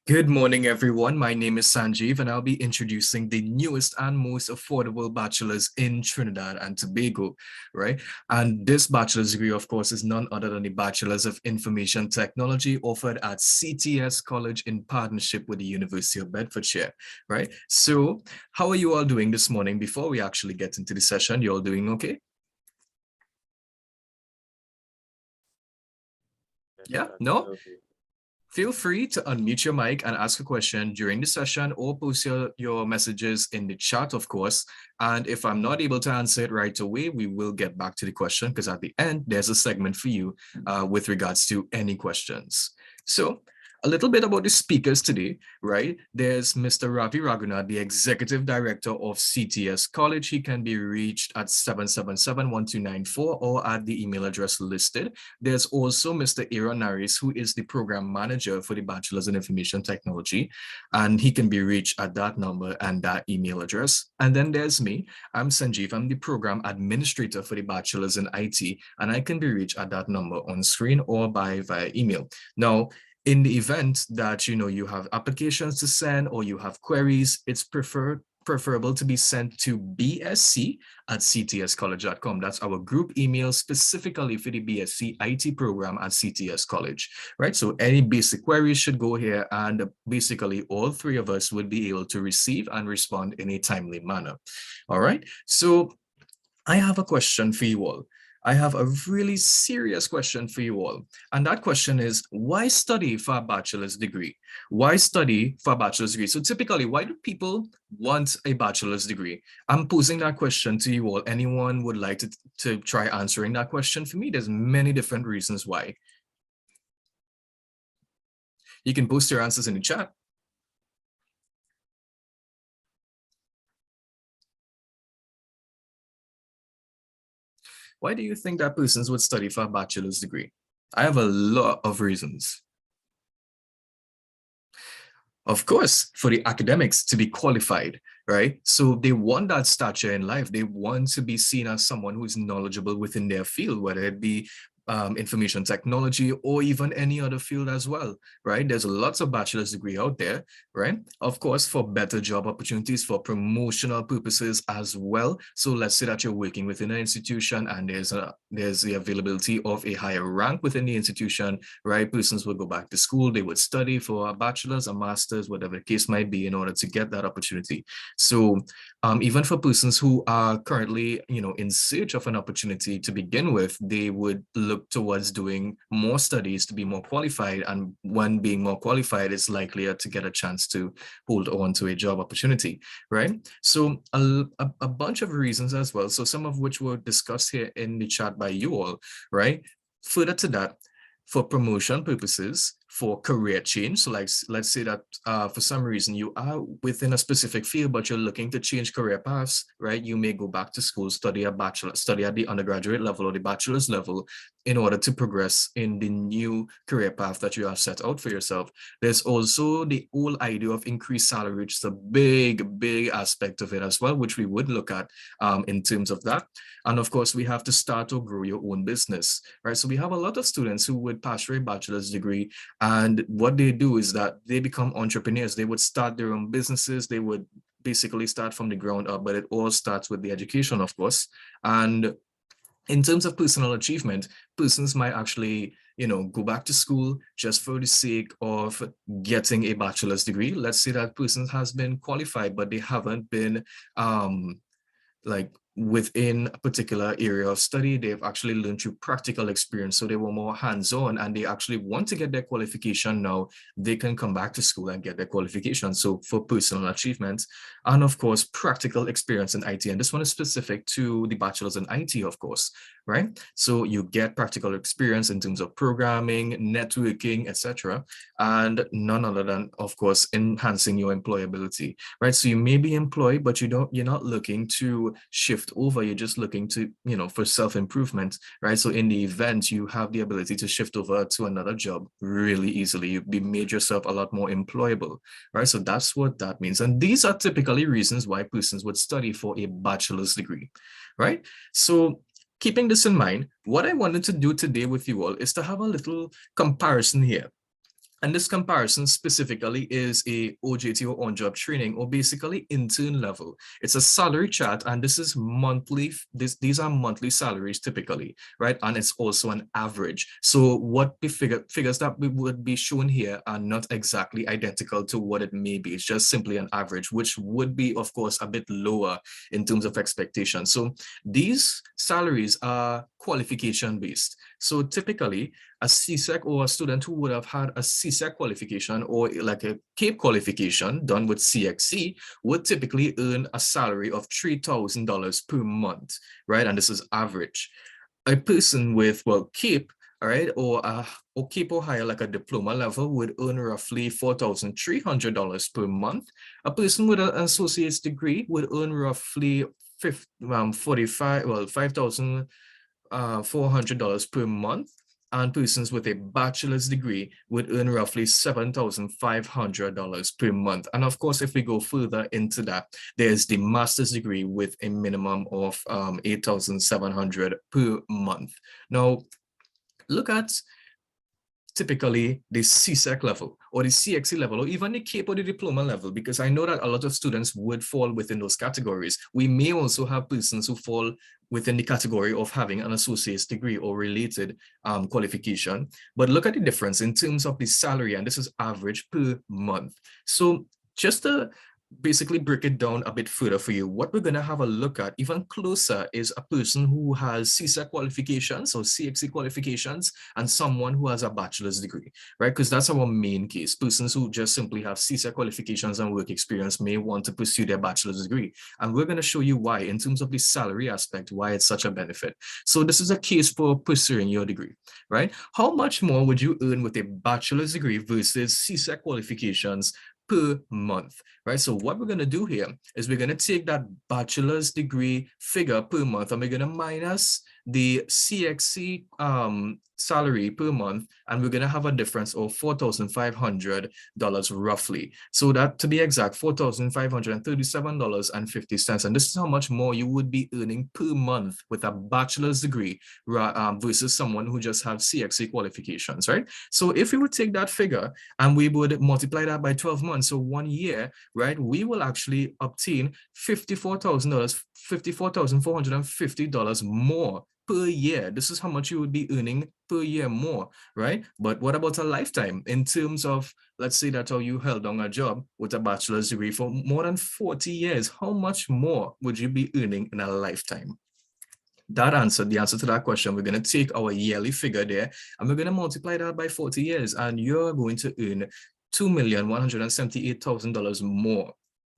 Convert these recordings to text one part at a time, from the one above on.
Good morning, everyone. My name is Sanjeev, and I'll be introducing the newest and most affordable bachelor's in Trinidad and Tobago, right? And this bachelor's degree, of course, is none other than the Bachelor's of Information Technology offered at CTS College in partnership with the University of Bedfordshire, right? So, how are you all doing this morning? Before we actually get into the session, you all doing okay? Yes, Yeah? No? absolutely. Feel free to unmute your mic and ask a question during the session or post your messages in the chat, of course. And if I'm not able to answer it right away, we will get back to the question because at the end, there's a segment for you with regards to any questions. So a little bit about the speakers today, right? There's Mr. Ravi Raghunath, the Executive Director of CTS College. He can be reached at 777-1294 or at the email address listed. There's also Mr. Aaron Naris, who is the Program Manager for the Bachelor's in Information Technology, and he can be reached at that number and that email address. And then there's me. I'm Sanjeev. I'm the Program Administrator for the Bachelor's in IT, and I can be reached at that number on screen or via email. Now, in the event that you have applications to send or you have queries, it's preferable to be sent to bsc@ctscollege.com. That's our group email specifically for the BSc IT program at CTS College, right? So any basic queries should go here, and basically all three of us would be able to receive and respond in a timely manner. All right. So I have a question for you all. I have a really serious question for you all. And that question is, why study for a bachelor's degree? Why study for a bachelor's degree? So typically, why do people want a bachelor's degree? I'm posing that question to you all. Anyone would like to try answering that question for me? There's many different reasons why. You can post your answers in the chat. Why do you think that persons would study for a bachelor's degree? I have a lot of reasons. Of course, for the academics to be qualified, right? So they want that stature in life. They want to be seen as someone who's knowledgeable within their field, whether it be information technology or even any other field as well, right? There's lots of bachelor's degree out there, right? Of course, for better job opportunities, for promotional purposes as well. So let's say that you're working within an institution and there's the availability of a higher rank within the institution, right? Persons would go back to school, they would study for a bachelor's, a master's, whatever the case might be, in order to get that opportunity. So even for persons who are currently, in search of an opportunity to begin with, they would look towards doing more studies to be more qualified. And when being more qualified, is likelier to get a chance to hold on to a job opportunity, right? So a bunch of reasons as well. So some of which were discussed here in the chat by you all, right? Further to that, for promotion purposes, for career change. So like, let's say that for some reason you are within a specific field, but you're looking to change career paths, right? You may go back to school, study at the undergraduate level or the bachelor's level in order to progress in the new career path that you have set out for yourself. There's also the whole idea of increased salary, which is a big aspect of it as well, which we would look at in terms of that. And of course, we have to start or grow your own business, right? So we have a lot of students who would pass for a bachelor's degree, and what they do is that they become entrepreneurs. They would start their own businesses. They would basically start from the ground up, but it all starts with the education, of course. And in terms of personal achievement, persons might actually, go back to school just for the sake of getting a bachelor's degree. Let's say that person has been qualified, but they haven't been like within a particular area of study. They've actually learned through practical experience, so they were more hands-on, and they actually want to get their qualification. Now they can come back to school and get their qualification. So for personal achievements, and of course practical experience in IT, and this one is specific to the bachelor's in IT, of course, right? So you get practical experience in terms of programming, networking, etc., and none other than, of course, enhancing your employability, right? So you may be employed, but you're not looking to shift over. You're just looking to, for self-improvement, right? So in the event, you have the ability to shift over to another job really easily. You've made yourself a lot more employable, right? So that's what that means. And these are typically reasons why persons would study for a bachelor's degree, right? So keeping this in mind, what I wanted to do today with you all is to have a little comparison here. And this comparison specifically is a OJT or on-job training, or basically intern level. It's a salary chart, and this is monthly. These are monthly salaries typically, right? And it's also an average. So what the figures that we would be shown here are not exactly identical to what it may be. It's just simply an average, which would be, of course, a bit lower in terms of expectation. So these salaries are qualification based. So typically, a CSEC or a student who would have had a CSEC qualification or like a CAPE qualification done with CXC would typically earn a salary of $3,000 per month, right? And this is average. A person with, well, CAPE, all right, or CAPE or higher, like a diploma level, would earn roughly $4,300 per month. A person with an associate's degree would earn roughly $5,400 per month, and persons with a bachelor's degree would earn roughly $7,500 per month. And of course, if we go further into that, there's the master's degree with a minimum of $8,700 per month. Now, look at typically the CSEC level or the CXC level, or even the CAPE or the diploma level, because I know that a lot of students would fall within those categories. We may also have persons who fall within the category of having an associate's degree or related qualification. But look at the difference in terms of the salary, and this is average per month. So just to basically break it down a bit further for you, what we're going to have a look at even closer is a person who has CSEC qualifications or CXC qualifications and someone who has a bachelor's degree, right? Because that's our main case. Persons who just simply have CSEC qualifications and work experience may want to pursue their bachelor's degree. And we're going to show you why in terms of the salary aspect, why it's such a benefit. So this is a case for pursuing your degree, right? How much more would you earn with a bachelor's degree versus CSEC qualifications per month, right? So what we're going to do here is we're going to take that bachelor's degree figure per month and we're going to minus the CXC salary per month, and we're going to have a difference of $4,500 roughly. So that, to be exact, $4,537.50. And this is how much more you would be earning per month with a bachelor's degree versus someone who just has CXC qualifications, right? So if we would take that figure and we would multiply that by 12 months, so 1 year, right, we will actually obtain $54,450 more per year. This is how much you would be earning per year more, right? But what about a lifetime in terms of, let's say that you held on a job with a bachelor's degree for more than 40 years, how much more would you be earning in a lifetime? The answer to that question, we're going to take our yearly figure there and we're going to multiply that by 40 years, and you're going to earn $2,178,000 more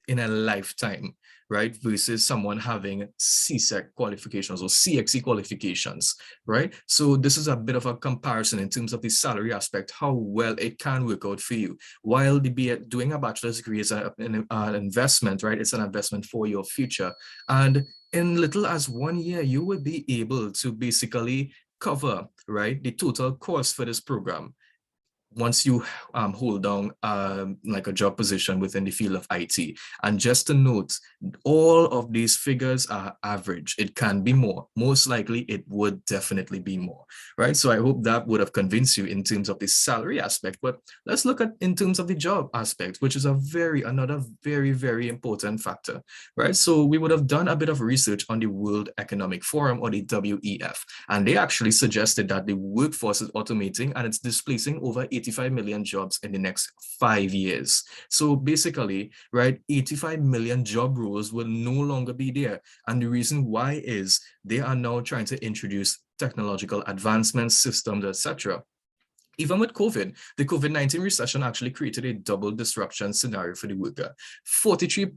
in a lifetime, right? Versus someone having CSEC qualifications or CXC qualifications, right? So this is a bit of a comparison in terms of the salary aspect, how well it can work out for you. While doing a bachelor's degree is an investment, right? It's an investment for your future. And in little as 1 year, you will be able to basically cover, right, the total cost for this program once you hold down like a job position within the field of IT. And just to note, all of these figures are average. It can be more. Most likely, it would definitely be more, right? So I hope that would have convinced you in terms of the salary aspect. But let's look at in terms of the job aspect, which is another very, very important factor, right? So we would have done a bit of research on the World Economic Forum, or the WEF, and they actually suggested that the workforce is automating and it's displacing over 85 million jobs in the next 5 years. So basically, right, 85 million job roles will no longer be there. And the reason why is they are now trying to introduce technological advancements, systems, etc. Even with COVID, the COVID-19 recession actually created a double disruption scenario for the worker. 43%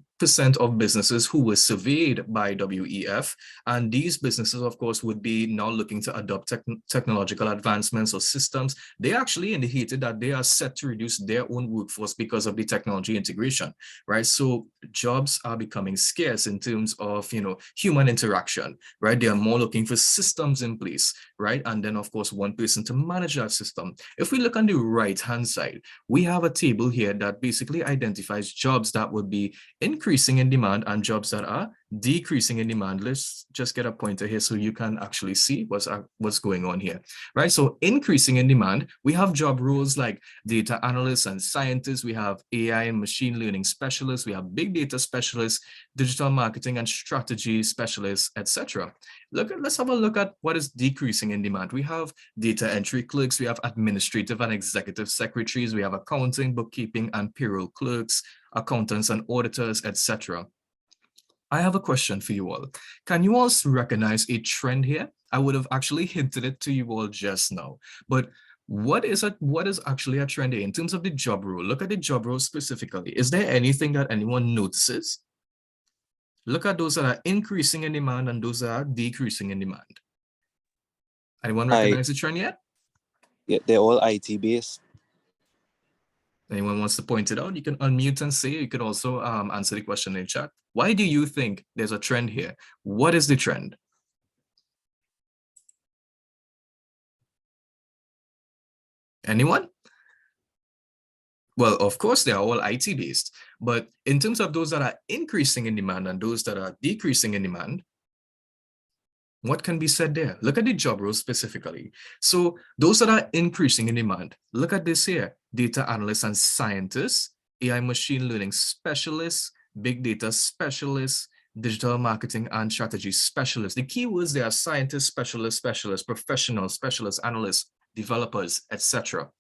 of businesses who were surveyed by WEF, and these businesses, of course, would be now looking to adopt technological advancements or systems. They actually indicated that they are set to reduce their own workforce because of the technology integration, right? So jobs are becoming scarce in terms of, human interaction, right? They are more looking for systems in place, right? And then, of course, one person to manage that system. If we look on the right-hand side, we have a table here that basically identifies jobs that would be increasing in demand and jobs that are decreasing in demand. Let's just get a pointer here so you can actually see what's going on here, right? So increasing in demand, we have job roles like data analysts and scientists. We have AI and machine learning specialists. We have big data specialists, digital marketing and strategy specialists, etc. Let's have a look at what is decreasing in demand. We have data entry clerks. We have administrative and executive secretaries. We have accounting, bookkeeping, and payroll clerks, accountants and auditors, etc. I have a question for you all. Can you all recognize a trend here? I would have actually hinted it to you all just now, but what is actually a trend here in terms of the job role? Look at the job role specifically. Is there anything that anyone notices? Look at those that are increasing in demand and those that are decreasing in demand. Anyone recognize the trend yet? Yeah, they're all IT based. Anyone wants to point it out, you can unmute and say. You could also answer the question in chat. Why do you think there's a trend here? What is the trend? Anyone? Well, of course, they are all IT based, but in terms of those that are increasing in demand and those that are decreasing in demand, what can be said there? Look at the job roles specifically. So those that are increasing in demand, look at this here: data analysts and scientists, AI machine learning specialists, big data specialists, digital marketing and strategy specialists. The keywords there are scientists, specialists, professionals, specialists, analysts, developers, etc.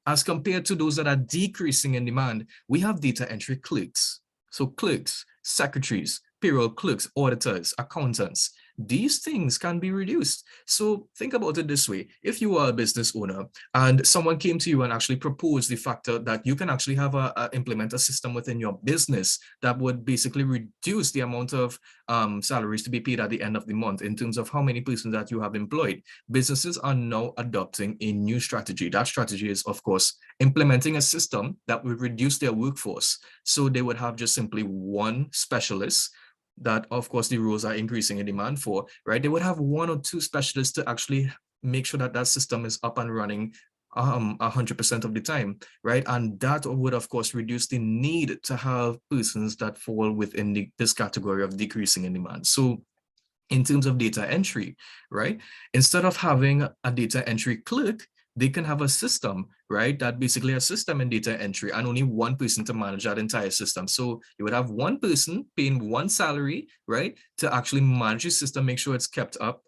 As compared to those that are decreasing in demand, we have data entry clerks. So clerks, secretaries, payroll clerks, auditors, accountants. These things can be reduced. So think about it this way. If you are a business owner and someone came to you and actually proposed the factor that you can actually have implement a system within your business that would basically reduce the amount of salaries to be paid at the end of the month in terms of how many persons that you have employed, businesses are now adopting a new strategy. That strategy is, of course, implementing a system that would reduce their workforce. So they would have just simply one specialist that, of course, the roles are increasing in demand for, right? They would have one or two specialists to actually make sure that that system is up and running 100% of the time, right? And that would, of course, reduce the need to have persons that fall within this category of decreasing in demand. So in terms of data entry, right? Instead of having a data entry clerk, they can have a system, right? That basically a system in data entry and only one person to manage that entire system. So you would have one person paying one salary, right? To actually manage the system, make sure it's kept up,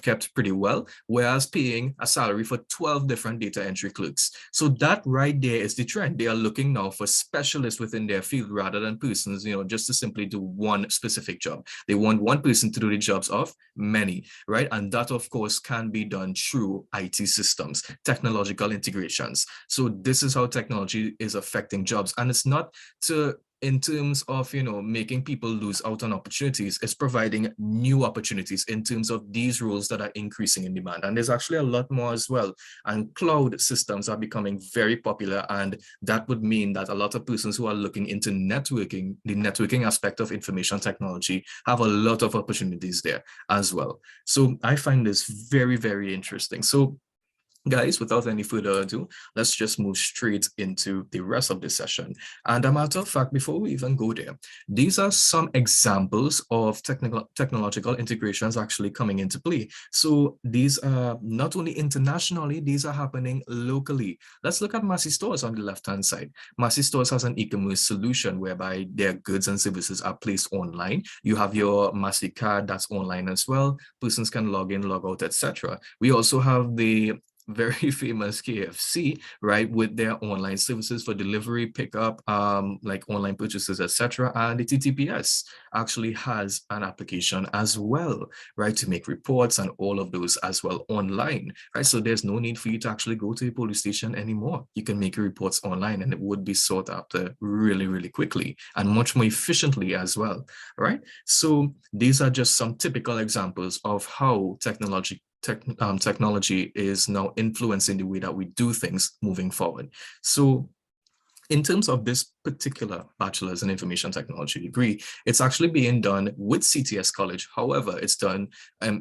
kept pretty well, whereas paying a salary for 12 different data entry clerks. So that right there is the trend. They are looking now for specialists within their field rather than persons, just to simply do one specific job. They want one person to do the jobs of many, right? And that, of course, can be done through IT systems, technological integrations. So this is how technology is affecting jobs. And it's not in terms of, making people lose out on opportunities. It's providing new opportunities in terms of these roles that are increasing in demand. And there's actually a lot more as well. And cloud systems are becoming very popular. And that would mean that a lot of persons who are looking into networking, the networking aspect of information technology, have a lot of opportunities there as well. So I find this very, very interesting. So guys, without any further ado, let's just move straight into the rest of the session. And a matter of fact, before we even go there, these are some examples of technological integrations actually coming into play. So these are not only internationally, these are happening locally. Let's look at Massy Stores on the left-hand side. Massy Stores has an e-commerce solution whereby their goods and services are placed online. You have your Massy card that's online as well. Persons can log in, log out, etc. We also have the very famous KFC, right, with their online services for delivery, pickup, like online purchases, etc. And the TTPS actually has an application as well, right, to make reports and all of those as well online, right? So there's no need for you to actually go to the police station anymore. You can make your reports online and it would be sought after really, really quickly and much more efficiently as well, right? So these are just some typical examples of how technology is now influencing the way that we do things moving forward. So in terms of this particular bachelor's in information technology degree, it's actually being done with CTS College. However, it's done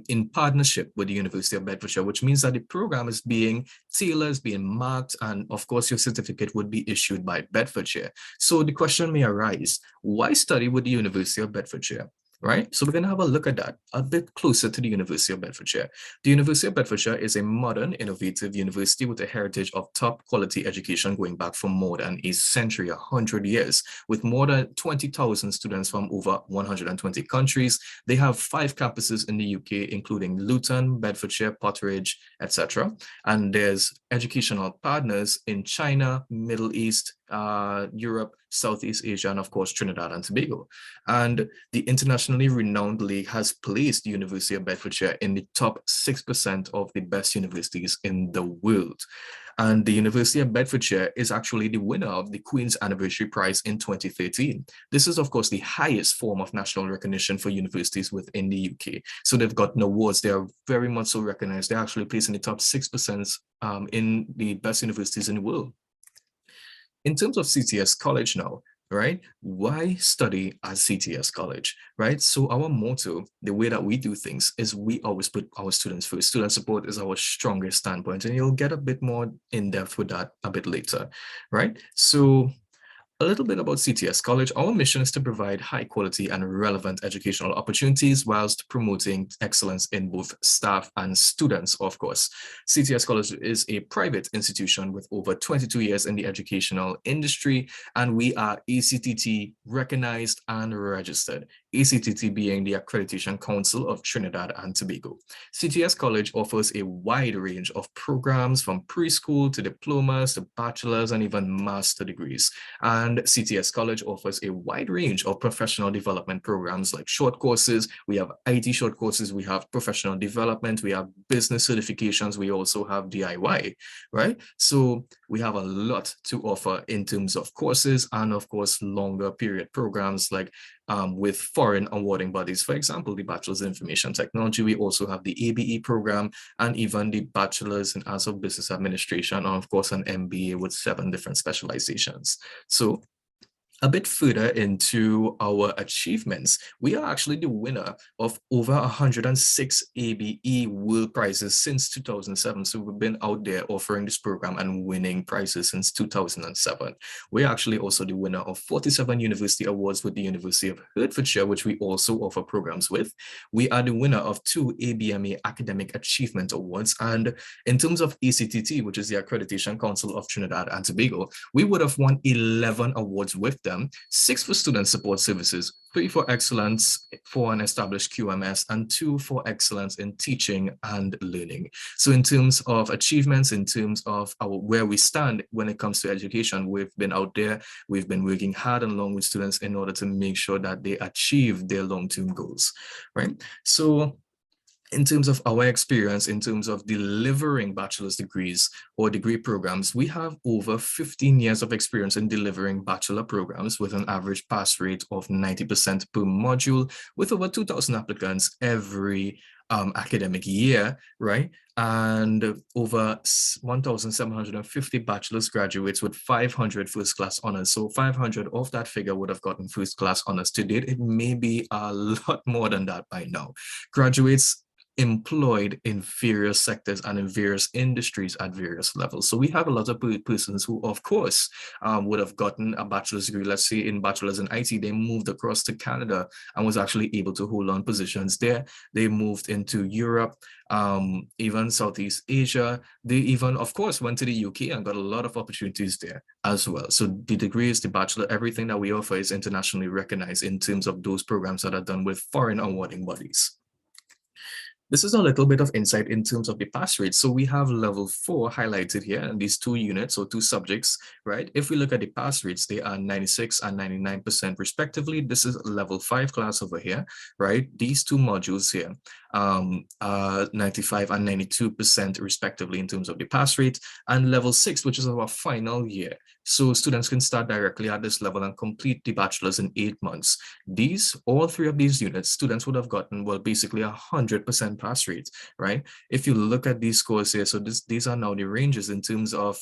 in partnership with the University of Bedfordshire, which means that the program is being tailored, being marked, and of course your certificate would be issued by Bedfordshire. So the question may arise, why study with the University of Bedfordshire? right? So we're going to have a look at that a bit closer to the University of Bedfordshire. The University of Bedfordshire is a modern, innovative university with a heritage of top quality education going back for more than a century, 100 years, with more than 20,000 students from over 120 countries. They have 5 campuses in the UK, including Luton, Bedfordshire, Potteridge, etc. And there's educational partners in China, Middle East, Europe, Southeast Asia, and of course, Trinidad and Tobago. And the internationally renowned league has placed the University of Bedfordshire in the top 6% of the best universities in the world. And the University of Bedfordshire is actually the winner of the Queen's Anniversary Prize in 2013. This is, of course, the highest form of national recognition for universities within the UK. So they've gotten awards. They are very much so recognized. They're actually placed in the top 6% in the best universities in the world. In terms of CTS College now, right? Why study at CTS College, right? So our motto, the way that we do things is we always put our students first. Student support is our strongest standpoint, and you'll get a bit more in depth with that a bit later, right? So a little bit about CTS College. Our mission is to provide high quality and relevant educational opportunities whilst promoting excellence in both staff and students, of course. CTS College is a private institution with over 22 years in the educational industry, and we are ACTT recognized and registered. ACTT being the Accreditation Council of Trinidad and Tobago. CTS College offers a wide range of programs from preschool to diplomas to bachelor's and even master degrees. And CTS College offers a wide range of professional development programs like short courses. We have IT short courses, we have professional development, we have business certifications, we also have DIY, right? So we have a lot to offer in terms of courses and of course longer period programs like with foreign awarding bodies. For example, the Bachelor's in Information Technology. We also have the ABE program and even the Bachelor's in Arts of Business Administration, and of course an MBA with 7 different specializations. So a bit further into our achievements, we are actually the winner of over 106 ABE World Prizes since 2007. So we've been out there offering this program and winning prizes since 2007. We're actually also the winner of 47 university awards with the University of Hertfordshire, which we also offer programs with. We are the winner of 2 ABMA Academic Achievement Awards. And in terms of ACTT, which is the Accreditation Council of Trinidad and Tobago, we would have won 11 awards with them, 6 for student support services, 3 for excellence for an established QMS, and 2 for excellence in teaching and learning. So in terms of achievements, in terms of where we stand when it comes to education, we've been out there, we've been working hard and along with students in order to make sure that they achieve their long-term goals, right? So in terms of our experience, in terms of delivering bachelor's degrees or degree programs, we have over 15 years of experience in delivering bachelor programs with an average pass rate of 90% per module, with over 2,000 applicants every academic year, right? And over 1,750 bachelor's graduates with 500 first class honors. So 500 of that figure would have gotten first class honors to date. It may be a lot more than that by now. Graduates employed in various sectors and in various industries at various levels. So we have a lot of persons who, of course, would have gotten a bachelor's degree, let's say in bachelor's in IT, they moved across to Canada and was actually able to hold on positions there. They moved into Europe, even Southeast Asia. They even, of course, went to the UK and got a lot of opportunities there as well. So the degrees, the bachelor, everything that we offer is internationally recognized in terms of those programs that are done with foreign awarding bodies. This is a little bit of insight in terms of the pass rate. So we have level 4 highlighted here, and these 2 units or 2 subjects, right? If we look at the pass rates, they are 96 and 99% respectively. This is level 5 class over here, right? These 2 modules here, 95 and 92% respectively in terms of the pass rate, and level 6, which is our final year. So students can start directly at this level and complete the bachelor's in 8 months. All 3 of these units, students would have gotten, well, basically 100% pass rate, right? If you look at these scores here, so these are now the ranges in terms of,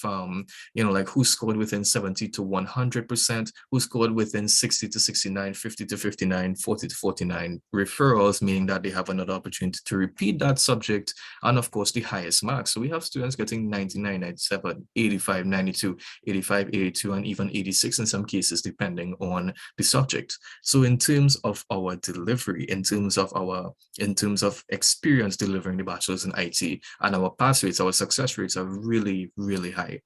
like who scored within 70 to 100%, who scored within 60 to 69, 50 to 59, 40 to 49, referrals, meaning that they have another opportunity opportunity to repeat that subject, and of course the highest marks. So we have students getting 99, 97, 85, 92, 85, 82, and even 86 in some cases, depending on the subject. So in terms of our delivery, in terms of experience delivering the bachelor's in IT, and our pass rates, our success rates are really, really high.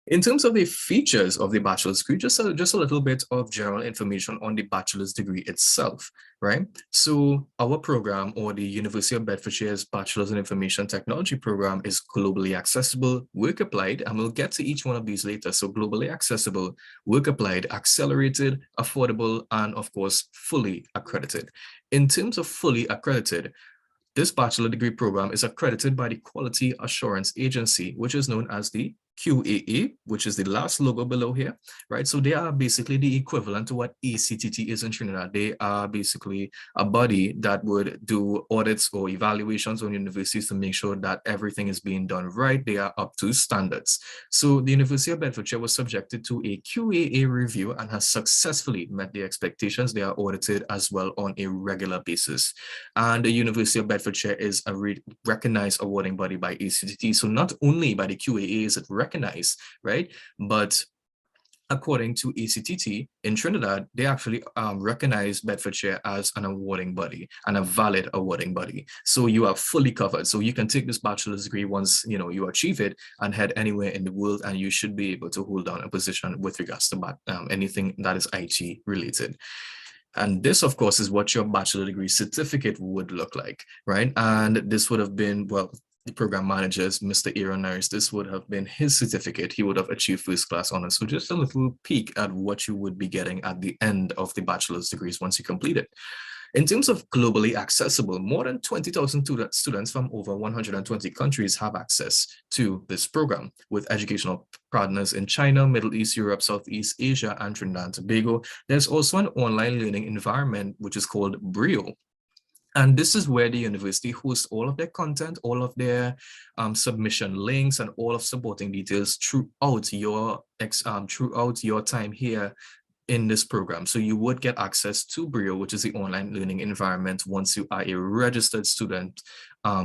In terms of the features of the bachelor's degree, just a little bit of general information on the bachelor's degree itself, right? So our program, or the University of Bedfordshire's Bachelor's in Information Technology program, is globally accessible, work applied, and we'll get to each one of these later. So globally accessible, work applied, accelerated, affordable, and of course, fully accredited. In terms of fully accredited, this bachelor degree program is accredited by the Quality Assurance Agency, which is known as the QAA, which is the last logo below here, right? So they are basically the equivalent to what ACTT is in Trinidad. They are basically a body that would do audits or evaluations on universities to make sure that everything is being done right. They are up to standards. So the University of Bedfordshire was subjected to a QAA review and has successfully met the expectations. They are audited as well on a regular basis. And the University of Bedfordshire is a recognized awarding body by ACTT. So not only by the QAA is it recognized, right? But according to ACTT in Trinidad, they actually recognize Bedfordshire as an awarding body and a valid awarding body. So you are fully covered. So you can take this bachelor's degree once you achieve it and head anywhere in the world, and you should be able to hold down a position with regards to anything that is IT related. And this, of course, is what your bachelor degree certificate would look like, right? And this would have been, well, the program managers, Mr. Aaron Norris, this would have been his certificate. He would have achieved first class honors. So just a little peek at what you would be getting at the end of the bachelor's degrees once you complete it. In terms of globally accessible, more than 20,000 students from over 120 countries have access to this program, with educational partners in China, Middle East, Europe, Southeast Asia, and Trinidad and Tobago. There's also an online learning environment, which is called BRIO. And this is where the university hosts all of their content, all of their submission links, and all of supporting details throughout your time here in this program. So you would get access to BRIO, which is the online learning environment, once you are a registered student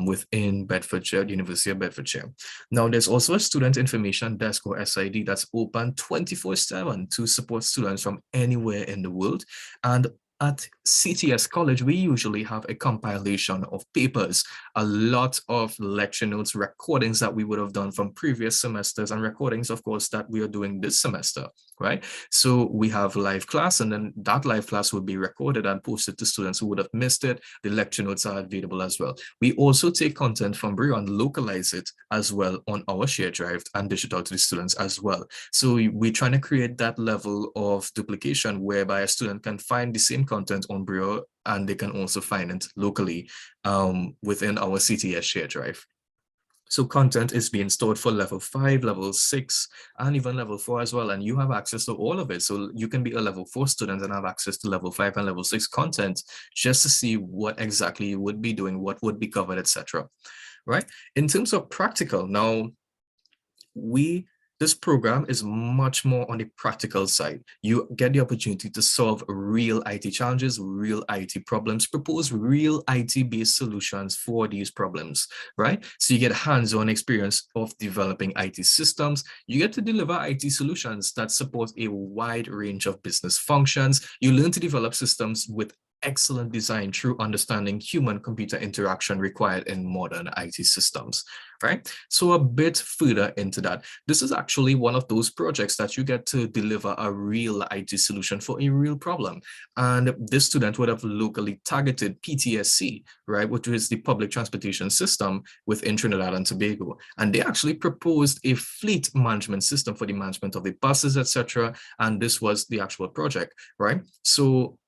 within Bedfordshire, University of Bedfordshire. Now, there's also a student information desk, or SID, that's open 24/7 to support students from anywhere in the world. And at CTS College, we usually have a compilation of papers, a lot of lecture notes, recordings that we would have done from previous semesters, and recordings, of course, that we are doing this semester, right? So we have live class, and then that live class will be recorded and posted to students who would have missed it. The lecture notes are available as well. We also take content from BRIO and localize it as well on our shared drive and dish it out to the students as well. So we're trying to create that level of duplication whereby a student can find the same content on BRIO and they can also find it locally within our CTS shared drive. So content is being stored for level 5, level 6, and even level 4 as well. And you have access to all of it. So you can be a level 4 student and have access to level 5 and level 6 content just to see what exactly you would be doing, what would be covered, etc. Right? In terms of practical, now this program is much more on the practical side. You get the opportunity to solve real IT challenges, real IT problems, propose real IT-based solutions for these problems, right? So you get hands-on experience of developing IT systems. You get to deliver IT solutions that support a wide range of business functions. You learn to develop systems with excellent design through understanding human-computer interaction required in modern IT systems, right? So a bit further into that, this is actually one of those projects that you get to deliver a real IT solution for a real problem. And this student would have locally targeted PTSC, right, which is the public transportation system within Trinidad and Tobago. And they actually proposed a fleet management system for the management of the buses, etc. And this was the actual project, right? So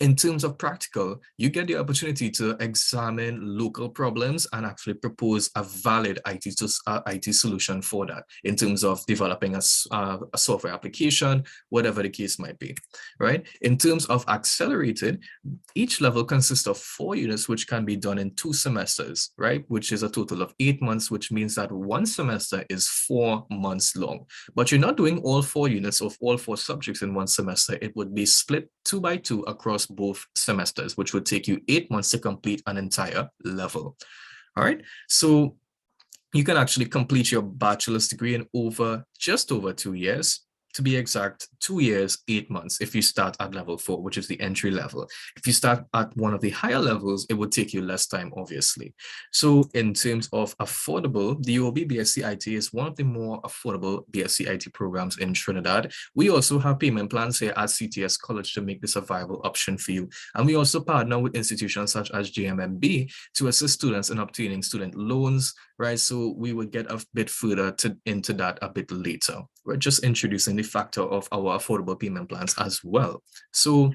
in terms of practical, you get the opportunity to examine local problems and actually propose a valid IT solution for that in terms of developing a software application, whatever the case might be, right? In terms of accelerated, each level consists of 4 units, which can be done in 2 semesters, right? Which is a total of 8 months, which means that one semester is 4 months long. But you're not doing all 4 units of all 4 subjects in one semester. It would be split 2 by 2 across both semesters, which would take you 8 months to complete an entire level. All right, so you can actually complete your bachelor's degree in just over 2 years. To be exact, 2 years, 8 months if you start at level 4, which is the entry level. If you start at one of the higher levels, it would take you less time, obviously. So in terms of affordable, the UOB BSc IT is one of the more affordable BSc IT programs in Trinidad. We also have payment plans here at CTS College to make this a viable option for you. And we also partner with institutions such as JMMB to assist students in obtaining student loans, right? So we would get a bit further into that a bit later. We're just introducing the factor of our affordable payment plans as well. So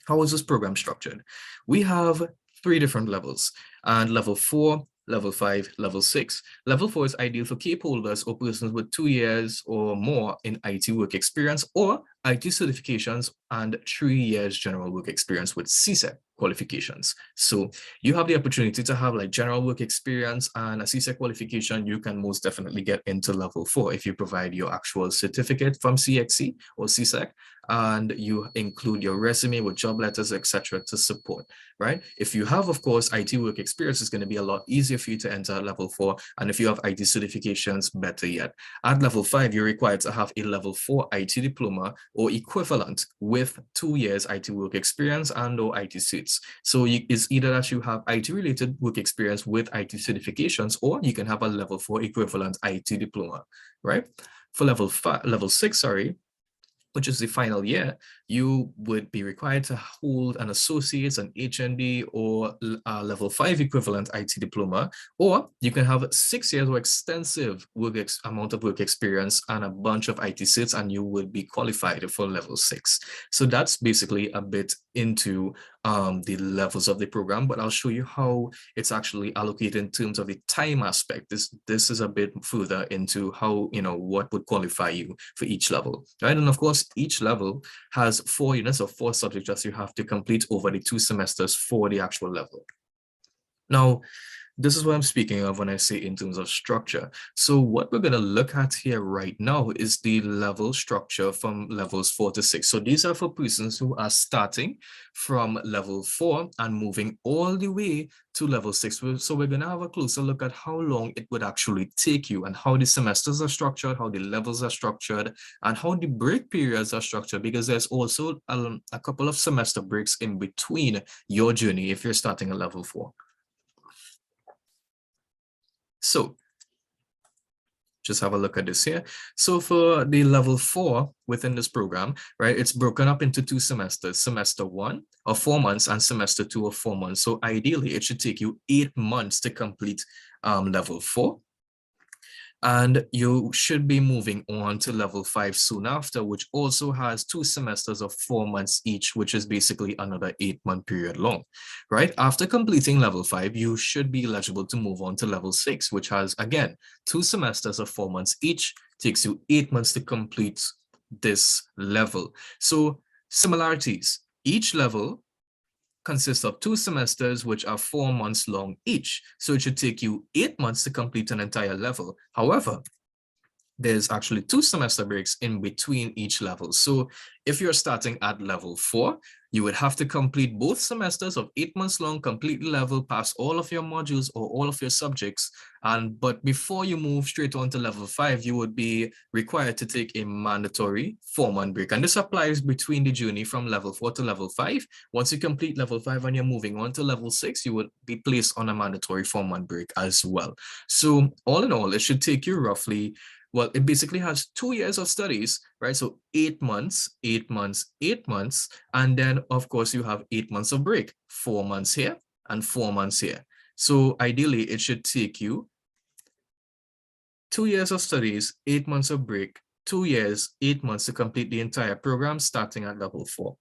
how is this program structured? We have 3 different levels, and level 4, level 5, level 6. Level 4 is ideal for CAPE holders or persons with 2 years or more in IT work experience or IT certifications and 3 years general work experience with CSEC qualifications. So you have the opportunity to have like general work experience and a CSEC qualification. You can most definitely get into level 4 if you provide your actual certificate from CXC or CSEC, and you include your resume with job letters, etc. to support, right? If you have, of course, IT work experience, it's going to be a lot easier for you to enter level 4. And if you have IT certifications, better yet. At level 5, you're required to have a level 4 IT diploma or equivalent with 2 years IT work experience and or IT suits. So it's either that you have IT related work experience with IT certifications, or you can have a level 4 equivalent IT diploma, right? For level 6, which is the final year, you would be required to hold an associate's, an HND, or a level 5 equivalent IT diploma, or you can have 6 years of extensive amount of work experience and a bunch of IT certs, and you would be qualified for level 6. So that's basically a bit into the levels of the program, but I'll show you how it's actually allocated in terms of the time aspect. This is a bit further into how, what would qualify you for each level, right? And of course, each level has 4 units or 4 subjects that you have to complete over the 2 semesters for the actual level. Now, this is what I'm speaking of when I say in terms of structure. So what we're going to look at here right now is the level structure from levels 4 to 6. So these are for persons who are starting from level 4 and moving all the way to level 6. So we're going to have a closer look at how long it would actually take you and how the semesters are structured, how the levels are structured, and how the break periods are structured, because there's also a couple of semester breaks in between your journey if you're starting at level 4. So just have a look at this here. So for the level 4 within this program, right, it's broken up into 2 semesters, semester 1 of 4 months and semester 2 of 4 months. So ideally, it should take you 8 months to complete level 4. And you should be moving on to level 5 soon after, which also has 2 semesters of 4 months each, which is basically another 8-month period long, right? After completing level 5, you should be eligible to move on to level 6, which has, again, 2 semesters of 4 months each, takes you 8 months to complete this level. So similarities, each level consists of 2 semesters, which are 4 months long each. So it should take you 8 months to complete an entire level. However, there's actually 2 semester breaks in between each level. So if you're starting at level 4, you would have to complete both semesters of 8 months long, complete the level, pass all of your modules or all of your subjects. But before you move straight on to level 5, you would be required to take a mandatory 4-month break. And this applies between the journey from level 4 to level 5. Once you complete level 5 and you're moving on to level 6, you would be placed on a mandatory 4-month break as well. So all in all, it should take you roughly, well, it basically has 2 years of studies, right? So 8 months, 8 months, 8 months. And then, of course, you have 8 months of break, 4 months here and 4 months here. So ideally, it should take you 2 years of studies, 8 months of break, 2 years, 8 months to complete the entire program starting at level 4.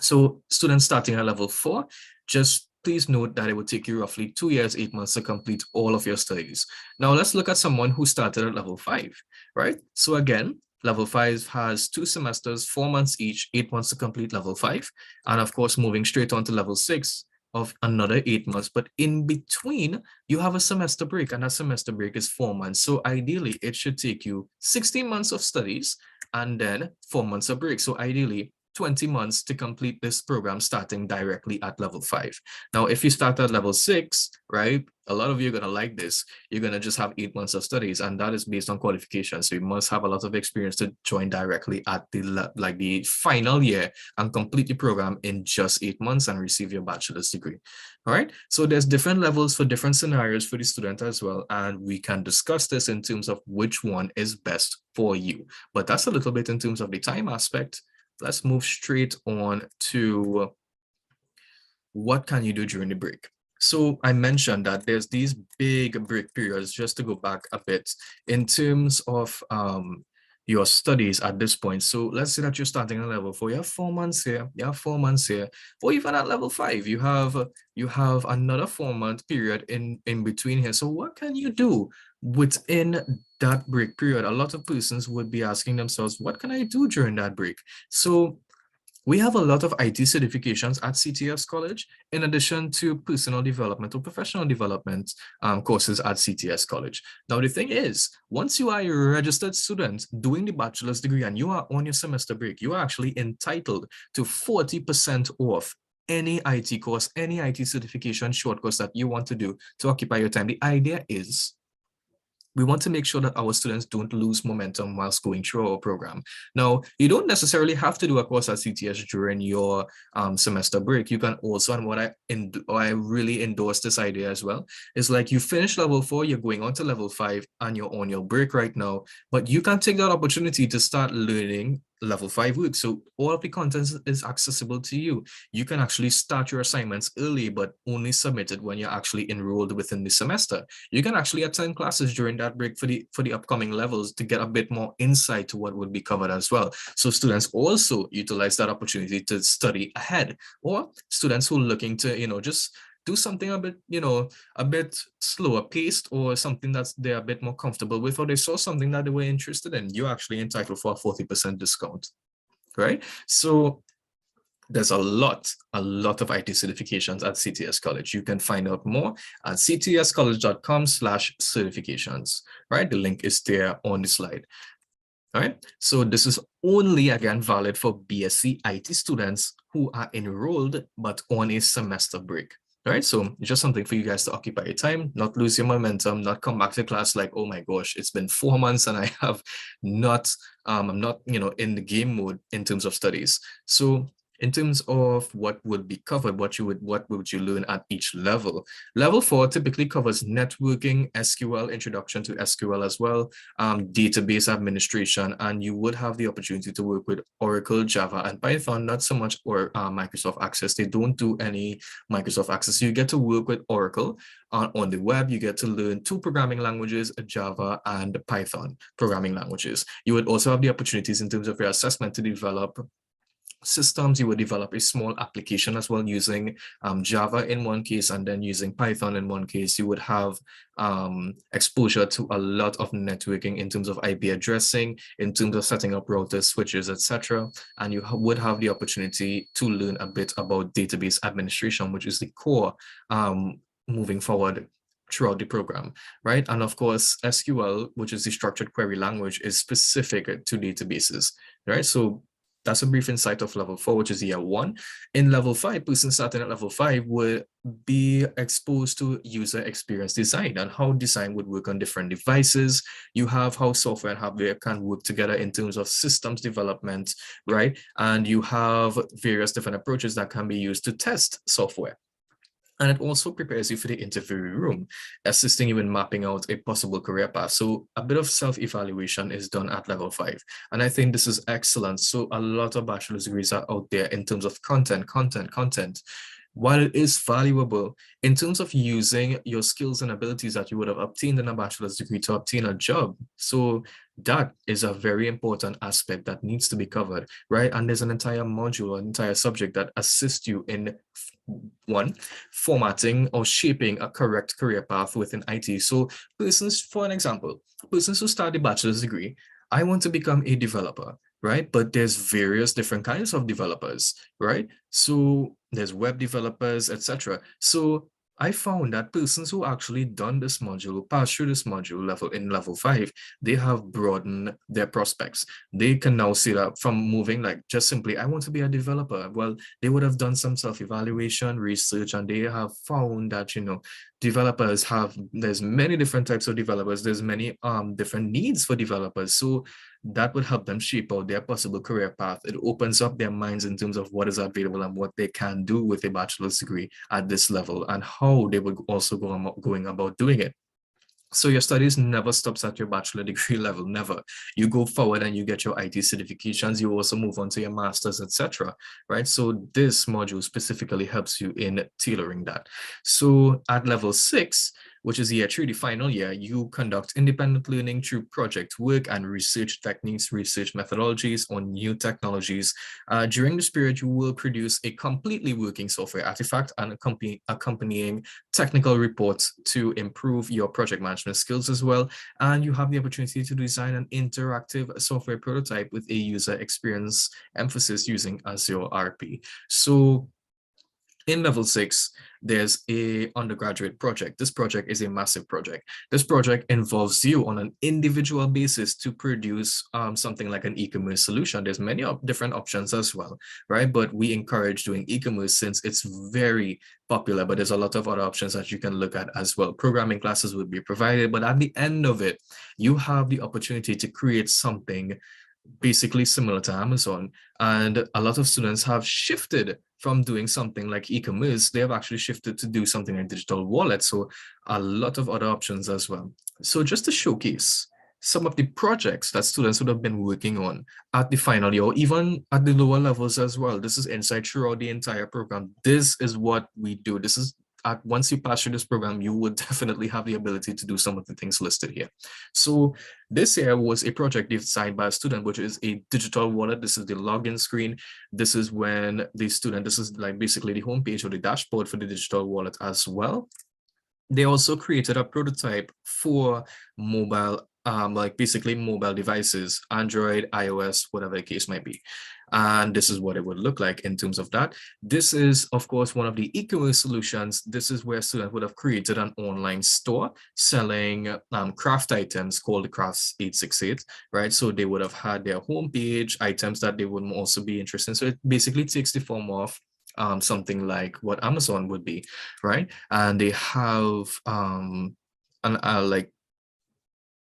So students starting at level 4, just please note that it would take you roughly 2 years, 8 months to complete all of your studies. Now let's look at someone who started at level 5, right? So again, level 5 has 2 semesters, 4 months each, 8 months to complete level 5. And of course, moving straight on to level 6 of another 8 months. But in between, you have a semester break, and that semester break is 4 months. So ideally, it should take you 16 months of studies and then 4 months of break. So ideally, 20 months to complete this program starting directly at level 5. Now, if you start at level 6, right, a lot of you are going to like this. You're going to just have 8 months of studies, and that is based on qualification. So you must have a lot of experience to join directly at the final year and complete the program in just 8 months and receive your bachelor's degree. All right. So there's different levels for different scenarios for the student as well. And we can discuss this in terms of which one is best for you. But that's a little bit in terms of the time aspect. Let's move straight on to what can you do during the break. So I mentioned that there's these big break periods, just to go back a bit in terms of your studies at this point. So let's say that you're starting at level 4, you have 4 months here, you have 4 months here, or even at level 5, you have another 4-month period in between here. So what can you do within that break period? A lot of persons would be asking themselves, what can I do during that break? So we have a lot of IT certifications at CTS College, in addition to personal development or professional development courses at CTS College. Now, the thing is, once you are a registered student doing the bachelor's degree and you are on your semester break, you are actually entitled to 40% off any IT course, any IT certification short course that you want to do to occupy your time. The idea is we want to make sure that our students don't lose momentum whilst going through our program. Now, you don't necessarily have to do a course at CTS during your semester break. You can also, and what I really endorse this idea as well, is like you finish level 4, you're going on to level 5, and you're on your break right now, but you can take that opportunity to start learning level 5 work. So all of the content is accessible to you. You can actually start your assignments early, but only submit it when you're actually enrolled within the semester. You can actually attend classes during that break for the upcoming levels to get a bit more insight to what would be covered as well. So students also utilize that opportunity to study ahead, or students who are looking to, just do something a bit, a bit slower paced, or something that's they're a bit more comfortable with, or they saw something that they were interested in, you're actually entitled for a 40% discount, right? So there's a lot of IT certifications at CTS College. You can find out more at ctscollege.com/certifications, right? The link is there on the slide. All right, so this is only, again, valid for BSc IT students who are enrolled but on a semester break. All right, so it's just something for you guys to occupy your time, not lose your momentum, not come back to class like, oh my gosh, it's been 4 months and I have not, I'm not, in the game mode in terms of studies. So in terms of what would be covered, what would you learn at each level? Level 4 typically covers networking, SQL, introduction to SQL as well, database administration, and you would have the opportunity to work with Oracle, Java, and Python, not so much or Microsoft Access. They don't do any Microsoft Access. You get to work with Oracle on the web. You get to learn 2 programming languages, Java and Python programming languages. You would also have the opportunities in terms of your assessment to develop systems. You would develop a small application as well using Java in one case, and then using Python in one case. You would have exposure to a lot of networking in terms of IP addressing, in terms of setting up routers, switches, etc. And you would have the opportunity to learn a bit about database administration, which is the core moving forward throughout the program, right? And of course, SQL, which is the structured query language, is specific to databases, right? So that's a brief insight of level 4, which is year 1. In level 5, persons starting at level 5 would be exposed to user experience design and how design would work on different devices. You have how software and hardware can work together in terms of systems development, right? And you have various different approaches that can be used to test software. And it also prepares you for the interview room, assisting you in mapping out a possible career path. So a bit of self-evaluation is done at level 5. And I think this is excellent. So a lot of bachelor's degrees are out there in terms of content. While it is valuable in terms of using your skills and abilities that you would have obtained in a bachelor's degree to obtain a job. So that is a very important aspect that needs to be covered, right? And there's an entire module, an entire subject that assists you in formatting or shaping a correct career path within IT. So persons, for an example, persons who start a bachelor's degree, I want to become a developer, right? But there's various different kinds of developers, right? So there's web developers, etc. So I found that persons who actually done this module, passed through this module level 5, they have broadened their prospects. They can now see that from moving like just simply, I want to be a developer. Well, they would have done some self-evaluation research, and they have found that, developers there's many different types of developers. There's many different needs for developers. So that would help them shape out their possible career path. It opens up their minds in terms of what is available and what they can do with a bachelor's degree at this level, and how they would also going about doing it. So your studies never stops at your bachelor degree level, never. You go forward and you get your IT certifications. You also move on to your masters, etc. Right? So this module specifically helps you in tailoring that. So at level 6, which is year 3, the final year, you conduct independent learning through project work and research techniques, research methodologies on new technologies. During this period, you will produce a completely working software artifact and accompanying technical reports to improve your project management skills as well. And you have the opportunity to design an interactive software prototype with a user experience emphasis using Azure RP. So in level 6, there's a undergraduate project. This project is a massive project. This project involves you on an individual basis to produce something like an e-commerce solution. There's many different options as well, right? But we encourage doing e-commerce since it's very popular, but there's a lot of other options that you can look at as well. Programming classes would be provided, but at the end of it, you have the opportunity to create something basically similar to Amazon. And a lot of students have shifted from doing something like e-commerce. They have actually shifted to do something like digital wallet. So a lot of other options as well. So just to showcase some of the projects that students would have been working on at the final year, or even at the lower levels as well. This is insight throughout the entire program. This is what we do. This is once you pass through this program, you would definitely have the ability to do some of the things listed here. So this here was a project designed by a student, which is a digital wallet. This is the login screen. This is when the student, this is like basically the homepage or the dashboard for the digital wallet as well. They also created a prototype for mobile, like basically mobile devices, Android, iOS, whatever the case might be. And this is what it would look like in terms of that. This is, of course, one of the e-commerce solutions. This is where students would have created an online store selling craft items called the Crafts 868, right? So they would have had their homepage, items that they would also be interested in. So it basically takes the form of something like what Amazon would be, right? And they have like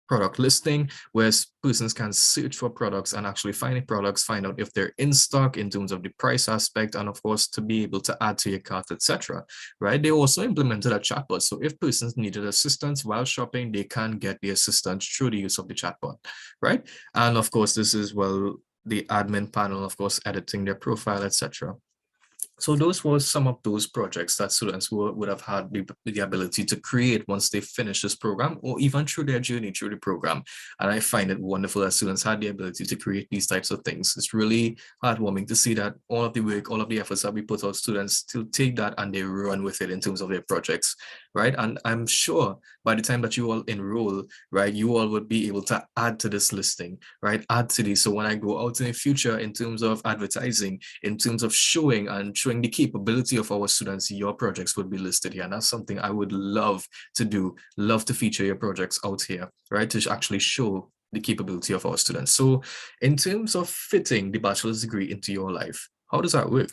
product listing where persons can search for products and actually find products, find out if they're in stock in terms of the price aspect, and of course to be able to add to your cart, etc. Right? They also implemented a chatbot, so if persons needed assistance while shopping, they can get the assistance through the use of the chatbot, right? And of course, this is the admin panel, of course, editing their profile, etc. So those were some of those projects that students would have had the ability to create once they finish this program, or even through their journey through the program. And I find it wonderful that students had the ability to create these types of things. It's really heartwarming to see that all of the work, all of the efforts that we put out, students still take that and they run with it in terms of their projects, right? And I'm sure by the time that you all enroll, right, you all would be able to add to this listing, right? Add to this. So when I go out in the future in terms of advertising, in terms of showing the capability of our students, your projects would be listed here. And that's something I would love to do, love to feature your projects out here, right? To actually show the capability of our students. So in terms of fitting the bachelor's degree into your life, how does that work?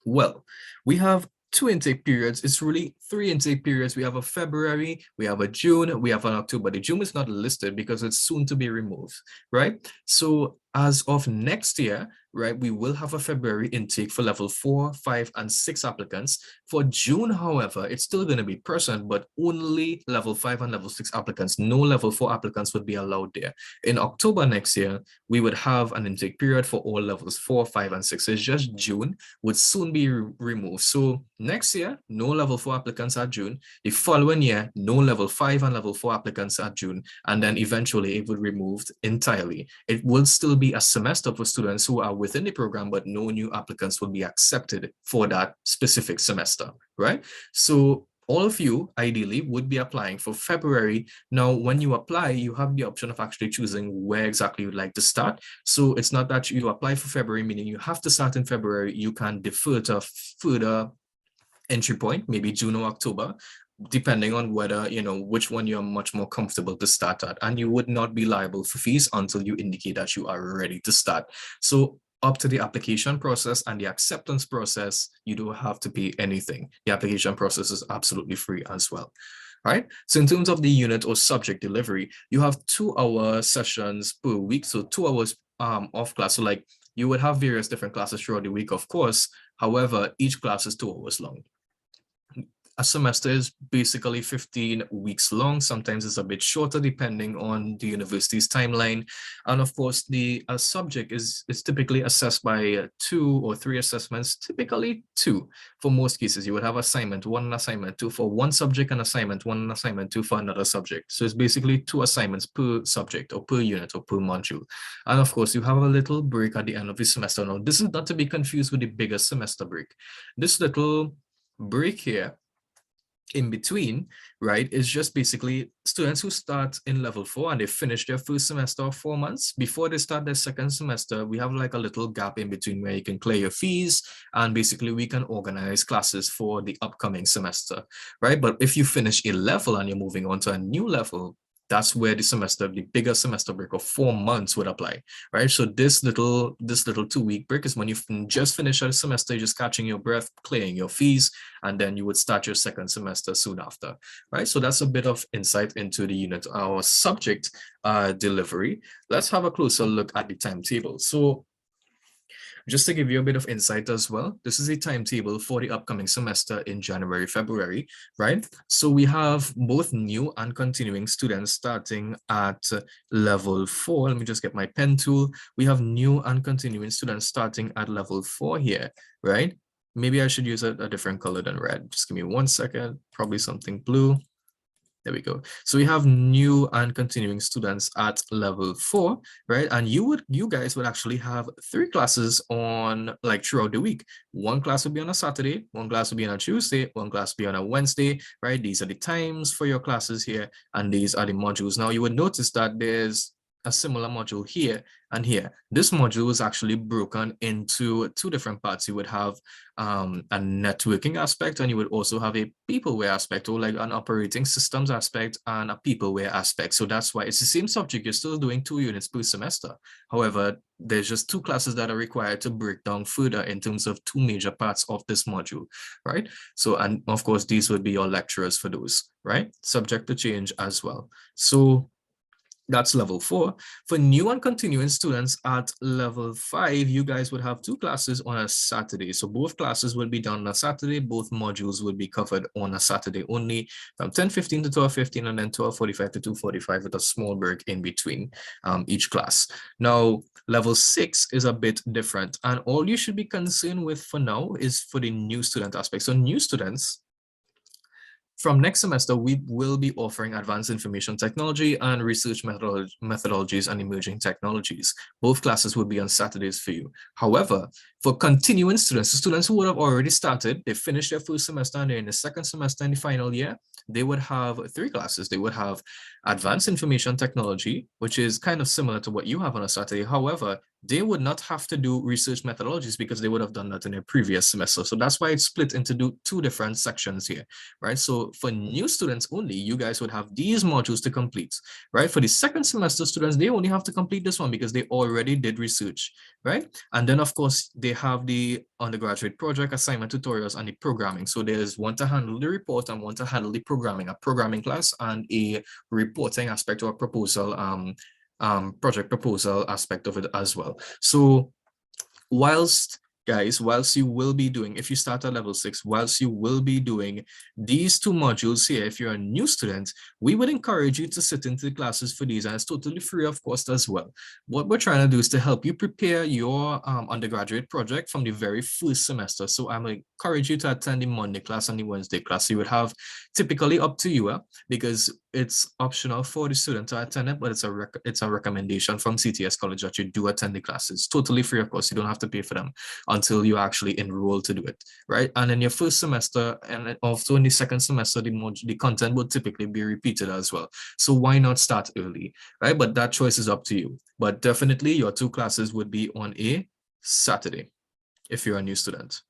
Well, we have 2 intake periods. It's really 3 intake periods. We have a February, we have a June, we have an October. The June is not listed because it's soon to be removed, right? So as of next year, right, we will have a February intake for level 4, 5, and 6 applicants. For June, however, it's still going to be present, but only level 5 and level 6 applicants. No level 4 applicants would be allowed there. In October next year, we would have an intake period for all levels 4, 5, and 6. It's just June would soon be removed. So next year, no level 4 applicants at June. The following year, no level 5 and level 4 applicants at June. And then eventually it would be removed entirely. It will still be a semester for students who are within the program, but no new applicants will be accepted for that specific semester, right? So all of you ideally would be applying for February. Now, when you apply, you have the option of actually choosing where exactly you'd like to start. So it's not that you apply for February, meaning you have to start in February. You can defer to further entry point, maybe June or October, depending on whether, which one you're much more comfortable to start at. And you would not be liable for fees until you indicate that you are ready to start. So up to the application process and the acceptance process, you don't have to pay anything. The application process is absolutely free as well. Right. So in terms of the unit or subject delivery, you have 2-hour sessions per week. So 2 hours of class. So like you would have various different classes throughout the week, of course. However, each class is 2 hours long. A semester is basically 15 weeks long. Sometimes it's a bit shorter depending on the university's timeline. And of course, the subject is typically assessed by 2 or 3 assessments, typically 2. For most cases, you would have assignment 1 and assignment 2 for one subject and assignment 1 and assignment 2 for another subject. So it's basically 2 assignments per subject or per unit or per module. And of course, you have a little break at the end of the semester. Now, this is not to be confused with the bigger semester break. This little break here in between, right, is just basically students who start in level 4 and they finish their first semester of 4 months. Before they start their second semester, we have like a little gap in between where you can clear your fees and basically we can organize classes for the upcoming semester, right? But if you finish a level and you're moving on to a new level, that's where the bigger semester break of 4 months would apply, right? So this little 2-week break is when you just finish a semester, you're just catching your breath, clearing your fees, and then you would start your second semester soon after, right? So that's a bit of insight into the unit, our subject delivery. Let's have a closer look at the timetable. So just to give you a bit of insight as well, this is a timetable for the upcoming semester in January, February, right? So we have both new and continuing students starting at level 4. Let me just get my pen tool. We have new and continuing students starting at level 4 here, right? Maybe I should use a different color than red. Just give me 1 second, probably something blue. There we go. So we have new and continuing students at level 4, right? And you guys would actually have 3 classes on like throughout the week. 1 class would be on a Saturday, 1 class would be on a Tuesday, 1 class would be on a Wednesday, right? These are the times for your classes here, and these are the modules. Now you would notice that there's a similar module here and here. This module is actually broken into 2 different parts. You would have a networking aspect, and you would also have a peopleware aspect, or like an operating systems aspect and a peopleware aspect. So that's why it's the same subject. You're still doing 2 units per semester. However, there's just 2 classes that are required to break down further in terms of 2 major parts of this module, right? So, and of course, these would be your lecturers for those, right? Subject to change as well. So that's level 4. For new and continuing students at level 5, you guys would have 2 classes on a Saturday. So both classes will be done on a Saturday. Both modules will be covered on a Saturday only, from 10:15 to 12:15, and then 12:45 to 2:45 with a small break in between each class. Now, level 6 is a bit different. And all you should be concerned with for now is for the new student aspect. So new students, from next semester, we will be offering advanced information technology and research methodologies and emerging technologies. Both classes will be on Saturdays for you. However, for continuing students, students who would have already started, they finished their first semester and they're in the second semester in the final year, they would have 3 classes. They would have advanced information technology, which is kind of similar to what you have on a Saturday. However, they would not have to do research methodologies because they would have done that in their previous semester. So that's why it's split into 2 different sections here, right? So for new students only, you guys would have these modules to complete, right? For the second semester students, they only have to complete this one because they already did research, right? And then of course, they have the undergraduate project, assignment tutorials, and the programming. So there's one to handle the report and one to handle the programming, a programming class and a reporting aspect or a proposal project proposal aspect of it as well. So whilst you will be doing, if you start at level 6, whilst you will be doing these 2 modules here, if you're a new student, we would encourage you to sit into the classes for these, and it's totally free of cost as well. What we're trying to do is to help you prepare your undergraduate project from the very first semester. So I'm going to encourage you to attend the Monday class and the Wednesday class. You would have typically up to you, because it's optional for the student to attend it, but it's a recommendation from CTS College that you do attend the classes. Totally free, of course. You don't have to pay for them until you actually enroll to do it, right? And in your first semester and also in the second semester, the content will typically be repeated as well. So why not start early, right? But that choice is up to you. But definitely your 2 classes would be on a Saturday if you're a new student.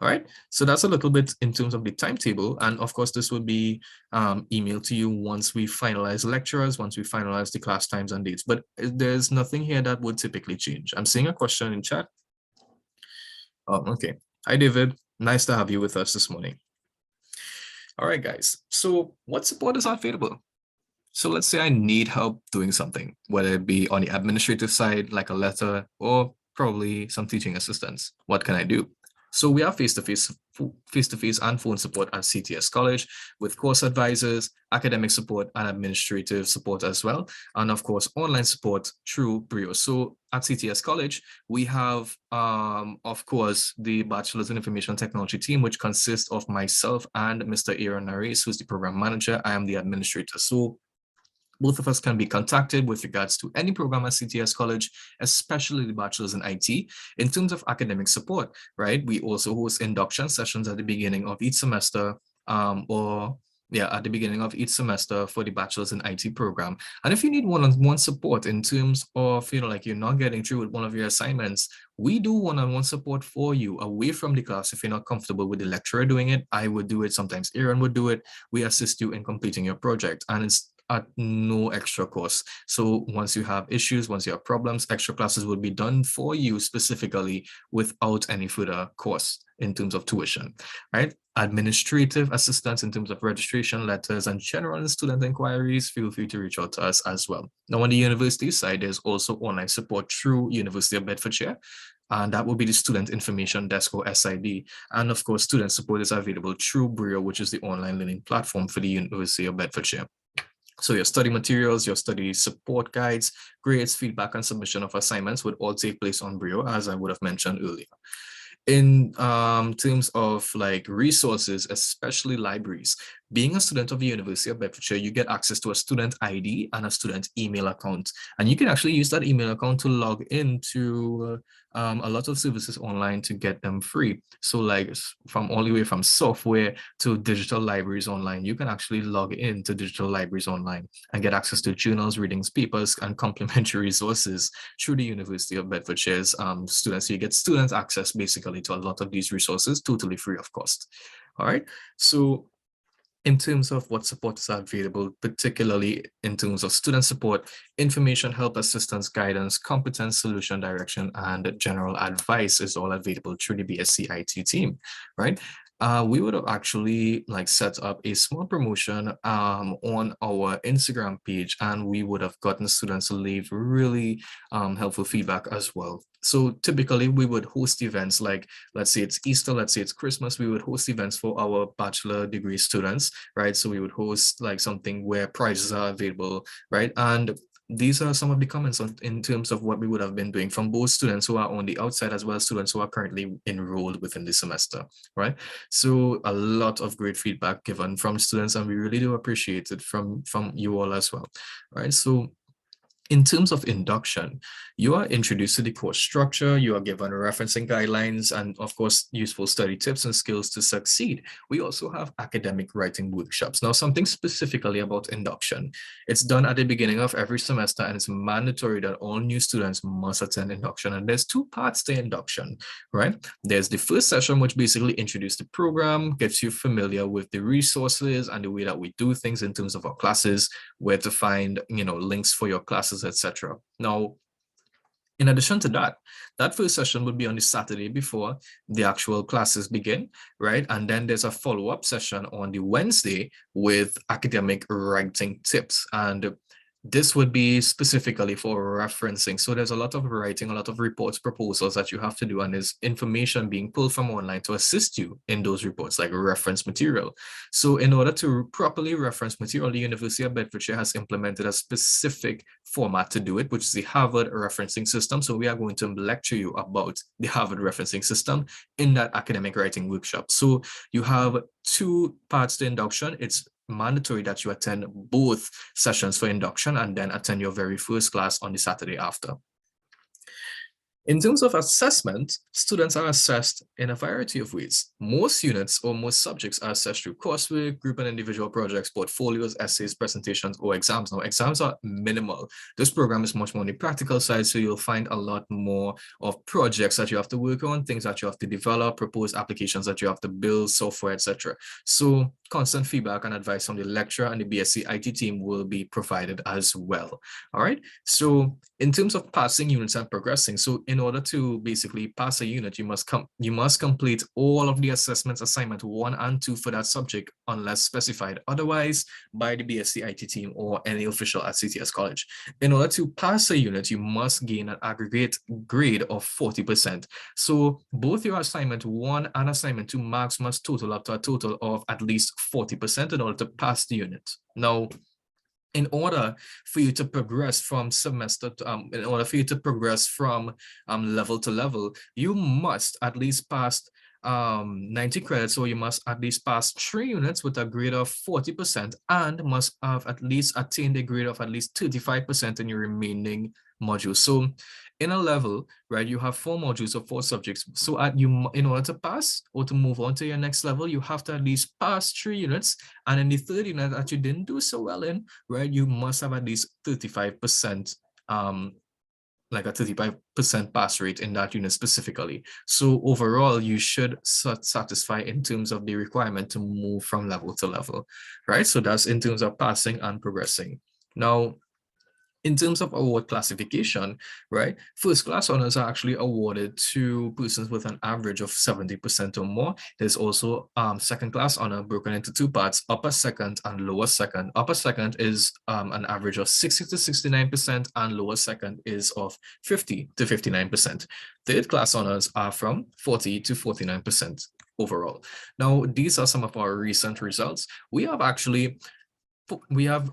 All right, so that's a little bit in terms of the timetable. And of course, this will be emailed to you once we finalize lecturers, once we finalize the class times and dates. But there's nothing here that would typically change. I'm seeing a question in chat. Oh, okay. Hi, David. Nice to have you with us this morning. All right, guys. So what support is available? So let's say I need help doing something, whether it be on the administrative side, like a letter, or probably some teaching assistance. What can I do? So we have face-to-face and phone support at CTS College with course advisors, academic support, and administrative support as well. And of course, online support through Brio. So at CTS College, we have, of course, the Bachelor's in Information Technology team, which consists of myself and Mr. Aaron Naris, who's the program manager. I am the administrator. So both of us can be contacted with regards to any program at CTS College, especially the Bachelor's in IT. In terms of academic support, right, we also host induction sessions at the beginning of each semester, at the beginning of each semester for the Bachelor's in IT program. And if you need one-on-one support in terms of, like you're not getting through with one of your assignments, we do one-on-one support for you away from the class. If you're not comfortable with the lecturer doing it, I would do it. Sometimes Aaron would do it. We assist you in completing your project, and it's at no extra cost. So once you have issues, once you have problems, extra classes will be done for you specifically without any further cost in terms of tuition, right? Administrative assistance in terms of registration letters and general student inquiries, feel free to reach out to us as well. Now on the university side, there's also online support through University of Bedfordshire, and that will be the Student Information Desk, or SID. And of course, student support is available through Brio, which is the online learning platform for the University of Bedfordshire. So your study materials, your study support guides, grades, feedback, and submission of assignments would all take place on Brio, as I would have mentioned earlier. In terms of like resources, especially libraries, being a student of the University of Bedfordshire, you get access to a student ID and a student email account. And you can actually use that email account to log into a lot of services online to get them free. So like from all the way from software to digital libraries online, you can actually log into digital libraries online and get access to journals, readings, papers, and complementary resources through the University of Bedfordshire's students. So you get student access basically to a lot of these resources totally free of cost. All right. So in terms of what support is available, particularly in terms of student support, information, help, assistance, guidance, competence, solution, direction, and general advice is all available through the BSc IT team, right? We would have actually like set up a small promotion on our Instagram page, and we would have gotten students to leave really helpful feedback as well. So typically we would host events like, let's say it's Easter, let's say it's Christmas, we would host events for our bachelor degree students, right? So we would host like something where prizes are available, right? And these are some of the comments in terms of what we would have been doing from both students who are on the outside as well as students who are currently enrolled within the semester, right? So a lot of great feedback given from students, and we really do appreciate it from you all as well, right? So in terms of induction, you are introduced to the course structure, you are given referencing guidelines, and of course, useful study tips and skills to succeed. We also have academic writing workshops. Now, something specifically about induction. It's done at the beginning of every semester, and it's mandatory that all new students must attend induction. And there's two parts to induction, right? There's the first session, which basically introduces the program, gets you familiar with the resources and the way that we do things in terms of our classes, where to find, links for your classes, etc. Now, in addition to that, that first session would be on the Saturday before the actual classes begin, right? And then there's a follow-up session on the Wednesday with academic writing tips. And this would be specifically for referencing. So there's a lot of writing, a lot of reports, proposals that you have to do, and there's information being pulled from online to assist you in those reports, like reference material. So in order to properly reference material, the University of Bedfordshire has implemented a specific format to do it, which is the Harvard referencing system. So we are going to lecture you about the Harvard referencing system in that academic writing workshop. So you have two parts to induction. It's mandatory that you attend both sessions for induction and then attend your very first class on the Saturday after. In terms of assessment, students are assessed in a variety of ways. Most units or most subjects are assessed through coursework, group and individual projects, portfolios, essays, presentations, or exams. Now, exams are minimal. This program is much more on the practical side, so you'll find a lot more of projects that you have to work on, things that you have to develop, propose applications that you have to build, software, etc. So constant feedback and advice from the lecturer and the BSc IT team will be provided as well. All right. So in terms of passing units and progressing, so in order to basically pass a unit, you must complete all of the assessments, assignment 1 and 2 for that subject, unless specified otherwise by the BSc IT team or any official at CTS College. In order to pass a unit, you must gain an aggregate grade of 40%. So both your assignment 1 and assignment 2 marks must total up to a total of at least 40% in order to pass the unit. Now, in order for you to progress from semester to, in order for you to progress from level to level, you must at least pass 90 credits, so you must at least pass 3 units with a grade of 40% and must have at least attained a grade of at least 35% in your remaining modules. So in a level, right, you have 4 modules of 4 subjects. So in order to pass or to move on to your next level, you have to at least pass 3 units. And in the third unit that you didn't do so well in, right, you must have at least 35%, like a 35% pass rate in that unit specifically. So overall, you should satisfy in terms of the requirement to move from level to level, right? So that's in terms of passing and progressing. Now, in terms of award classification, right, first class honors are actually awarded to persons with an average of 70% or more. There's also second class honor broken into 2 parts, upper second and lower second. Upper second is an average of 60 to 69% and lower second is of 50 to 59%. Third class honors are from 40 to 49% overall. Now, these are some of our recent results. We have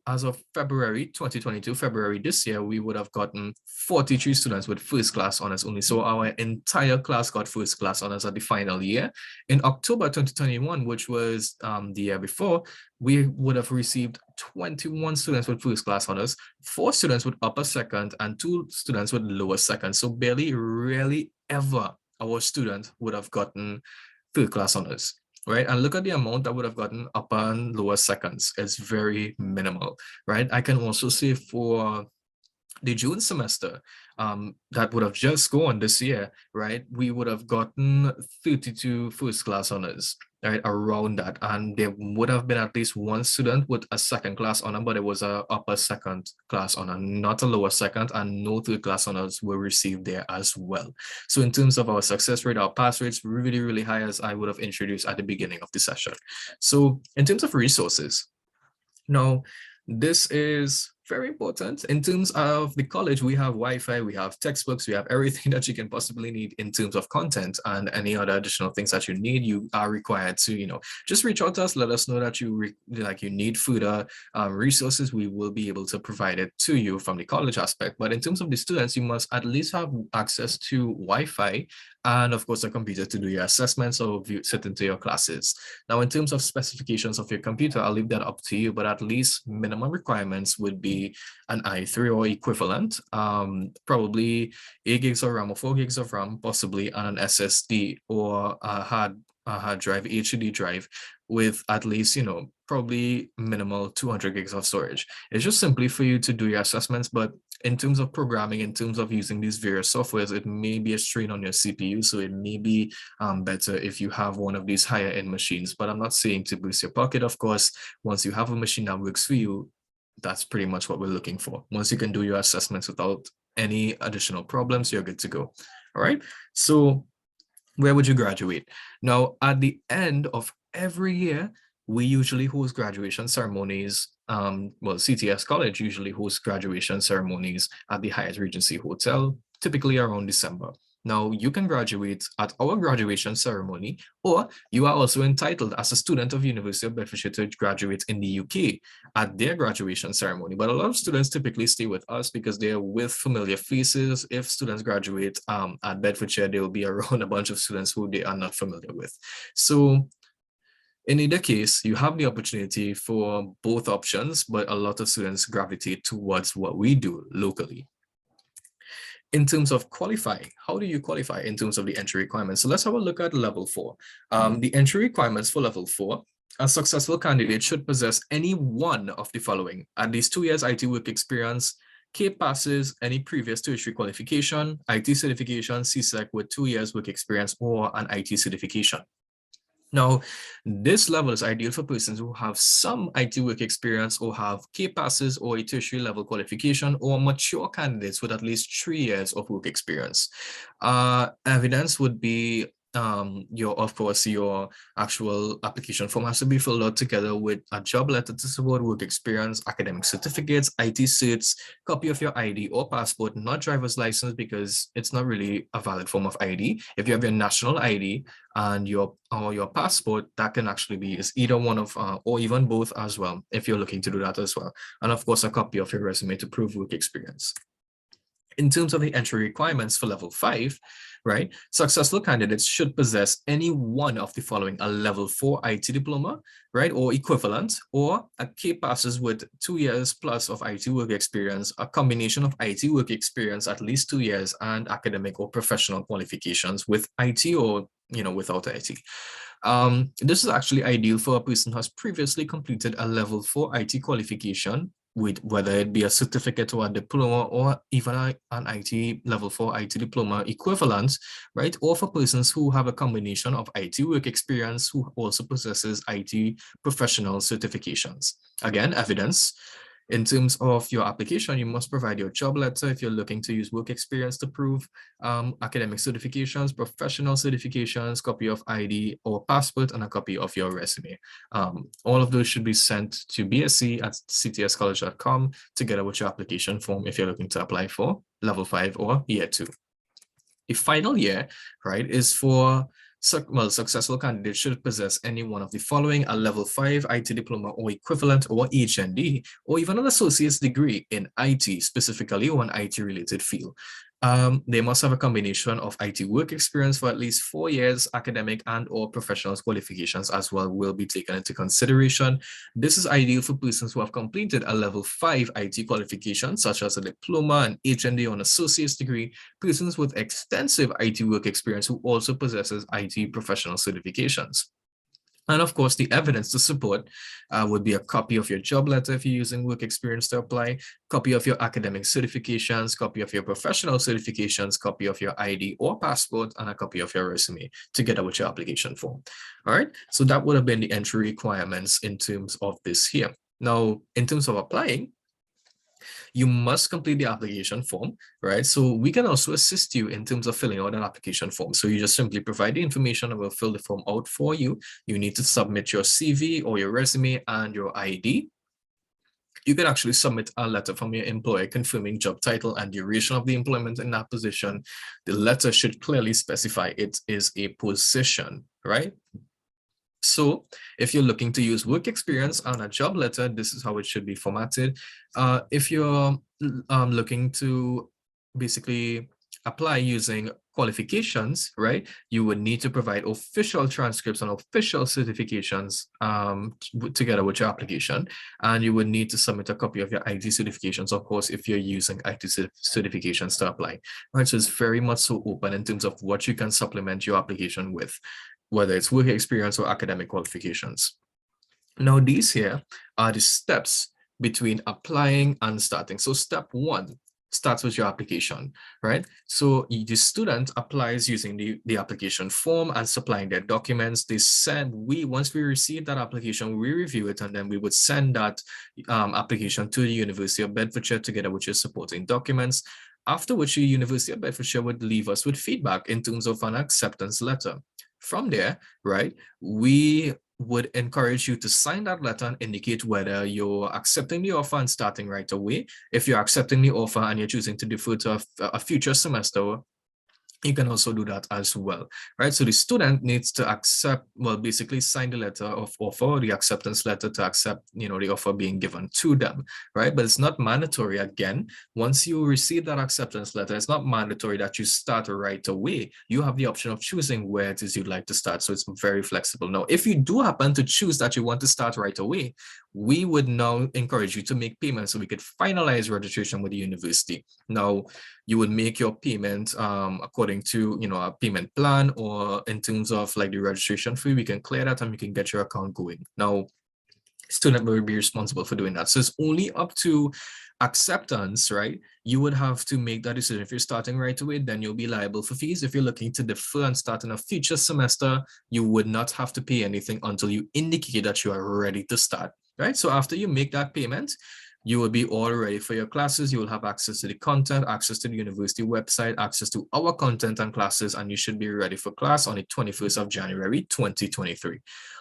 as of February 2022, February this year, we would have gotten 43 students with first class honors only. So our entire class got first class honors at the final year. In October 2021, which was the year before, we would have received 21 students with first class honors, 4 students with upper second, and 2 students with lower second. So rarely ever our student would have gotten third class honors. Right, and look at the amount that would have gotten upper and lower seconds. It's very minimal, right? I can also say for the June semester that would have just gone this year, right, we would have gotten 32 first class honors, right, around that, and there would have been at least 1 student with a second class honor, but it was a upper second class honor, not a lower second, and no third class honors were received there as well. So in terms of our success rate, our pass rates really high, as I would have introduced at the beginning of the session. So in terms of resources, now this is very important. In terms of the college, we have Wi-Fi, we have textbooks, we have everything that you can possibly need in terms of content, and any other additional things that you need, you are required to, just reach out to us, let us know that you need further resources. We will be able to provide it to you from the college aspect. But in terms of the students, you must at least have access to Wi-Fi and of course a computer to do your assessments or sit into your classes. Now, in terms of specifications of your computer, I'll leave that up to you, but at least minimum requirements would be an i3 or equivalent, probably 8 gigs of RAM or 4 gigs of RAM, possibly, and an SSD or a hard drive, HDD drive, with at least, probably minimal 200 gigs of storage. It's just simply for you to do your assessments, but in terms of programming, in terms of using these various softwares, it may be a strain on your CPU, so it may be better if you have one of these higher end machines. But I'm not saying to boost your pocket. Of course, once you have a machine that works for you, that's pretty much what we're looking for. Once you can do your assessments without any additional problems, you're good to go. All right. So where would you graduate? Now, at the end of every year, we usually host graduation ceremonies. CTS College usually hosts graduation ceremonies at the Hyatt Regency Hotel, typically around December. Now, you can graduate at our graduation ceremony, or you are also entitled as a student of University of Bedfordshire to graduate in the UK at their graduation ceremony. But a lot of students typically stay with us because they're with familiar faces. If students graduate at Bedfordshire, they will be around a bunch of students who they are not familiar with. So in either case, you have the opportunity for both options, but a lot of students gravitate towards what we do locally. In terms of qualifying, how do you qualify in terms of the entry requirements? So let's have a look at level 4. The entry requirements for level 4, a successful candidate should possess any one of the following: at least 2 years IT work experience, CAPE passes, any previous tertiary qualification, IT certification, CSEC with 2 years work experience, or an IT certification. Now, this level is ideal for persons who have some IT work experience or have CAPE passes or a tertiary level qualification, or mature candidates with at least 3 years of work experience. Evidence would be of course, your actual application form has to be filled out together with a job letter to support work experience, academic certificates, IT certs, copy of your ID or passport, not driver's license because it's not really a valid form of ID. If you have your national ID and your passport, that can actually be is either one of or even both as well, if you're looking to do that as well. And of course, a copy of your resume to prove work experience. In terms of the entry requirements for level 5, right, successful candidates should possess any one of the following: a level 4 IT diploma, right, or equivalent, or a CAPE passes with 2 years plus of IT work experience, a combination of IT work experience at least 2 years, and academic or professional qualifications with IT or without IT. This is actually ideal for a person who has previously completed a level 4 IT qualification, with whether it be a certificate or a diploma or even an IT level 4 IT diploma equivalent, right? Or for persons who have a combination of IT work experience who also possesses IT professional certifications. Again, evidence. In terms of your application, you must provide your job letter if you're looking to use work experience to prove, academic certifications, professional certifications, copy of ID or passport, and a copy of your resume. All of those should be sent to bsc@ctscollege.com together with your application form if you're looking to apply for level 5 or year 2. The final year, right, is for successful candidates should possess any one of the following: a level 5 IT diploma or equivalent, or HND, or even an associate's degree in IT specifically, or an IT related field. They must have a combination of IT work experience for at least 4 years. Academic and or professional qualifications as well will be taken into consideration. This is ideal for persons who have completed a level 5 IT qualification, such as a diploma, an HND, or an associate's degree, persons with extensive IT work experience who also possesses IT professional certifications. And of course, the evidence to support would be a copy of your job letter if you're using work experience to apply, copy of your academic certifications, copy of your professional certifications, copy of your ID or passport, and a copy of your resume together with your application form. All right, so that would have been the entry requirements in terms of this here. Now, in terms of applying, you must complete the application form, right? So we can also assist you in terms of filling out an application form. So you just simply provide the information and we'll fill the form out for you. You need to submit your CV or your resume and your ID. You can actually submit a letter from your employer confirming job title and duration of the employment in that position. The letter should clearly specify it is a position, right? So if you're looking to use work experience on a job letter, this is how it should be formatted. If you're looking to basically apply using qualifications, right, you would need to provide official transcripts and official certifications together with your application. And you would need to submit a copy of your IT certifications, of course, if you're using IT certifications to apply. Right, so it's very much so open in terms of what you can supplement your application with, whether it's work experience or academic qualifications. Now, these here are the steps between applying and starting. So step 1 starts with your application, right? So the student applies using the application form and supplying their documents. Once we receive that application, we review it, and then we would send that application to the University of Bedfordshire together with your supporting documents. After which the University of Bedfordshire would leave us with feedback in terms of an acceptance letter. From there, right, we would encourage you to sign that letter and indicate whether you're accepting the offer and starting right away. If you're accepting the offer and you're choosing to defer to a future semester, you can also do that as well, right? So the student needs to accept, well, basically sign the letter of offer, the acceptance letter to accept, the offer being given to them, right? But it's not mandatory. Again, once you receive that acceptance letter, it's not mandatory that you start right away. You have the option of choosing where it is you'd like to start. So it's very flexible. Now, if you do happen to choose that you want to start right away, we would now encourage you to make payments so we could finalize registration with the university. Now, you would make your payment according to, a payment plan, or in terms of like the registration fee, we can clear that and we can get your account going. Now, student will be responsible for doing that. So it's only up to acceptance, right? You would have to make that decision. If you're starting right away, then you'll be liable for fees. If you're looking to defer and start in a future semester, you would not have to pay anything until you indicate that you are ready to start, right? So after you make that payment, you will be all ready for your classes. You will have access to the content, access to the university website, access to our content and classes, and you should be ready for class on the 21st of January, 2023.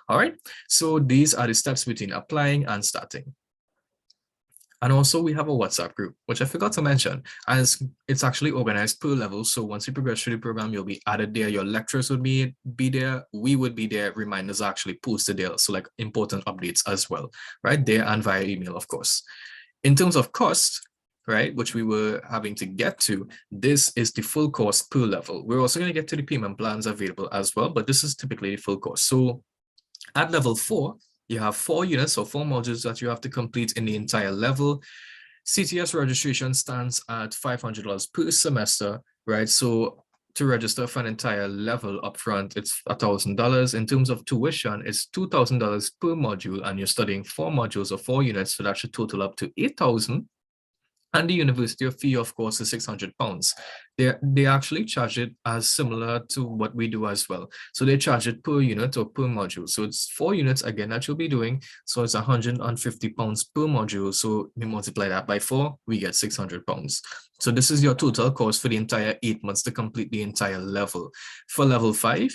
All right, so these are the steps between applying and starting. And also we have a WhatsApp group, which I forgot to mention, as it's actually organized per level. So once you progress through the program, you'll be added there. Your lecturers would be there. We would be there. Reminders are actually posted there. So like important updates as well, right? There and via email, of course. In terms of cost, right, which we were having to get to, this is the full cost per level. We're also going to get to the payment plans available as well, but this is typically the full cost. So at level 4, you have 4 units or 4 modules that you have to complete in the entire level. CTS registration stands at $500 per semester, right? So to register for an entire level upfront, it's $1,000. In terms of tuition, it's $2,000 per module, and you're studying 4 modules or 4 units, so that should total up to $8,000. And the university fee, of course, is £600. They actually charge it as similar to what we do as well. So they charge it per unit or per module. So it's 4 units again that you'll be doing. So it's £150 per module. So we multiply that by 4, we get £600. So this is your total cost for the entire 8 months to complete the entire level. For level 5,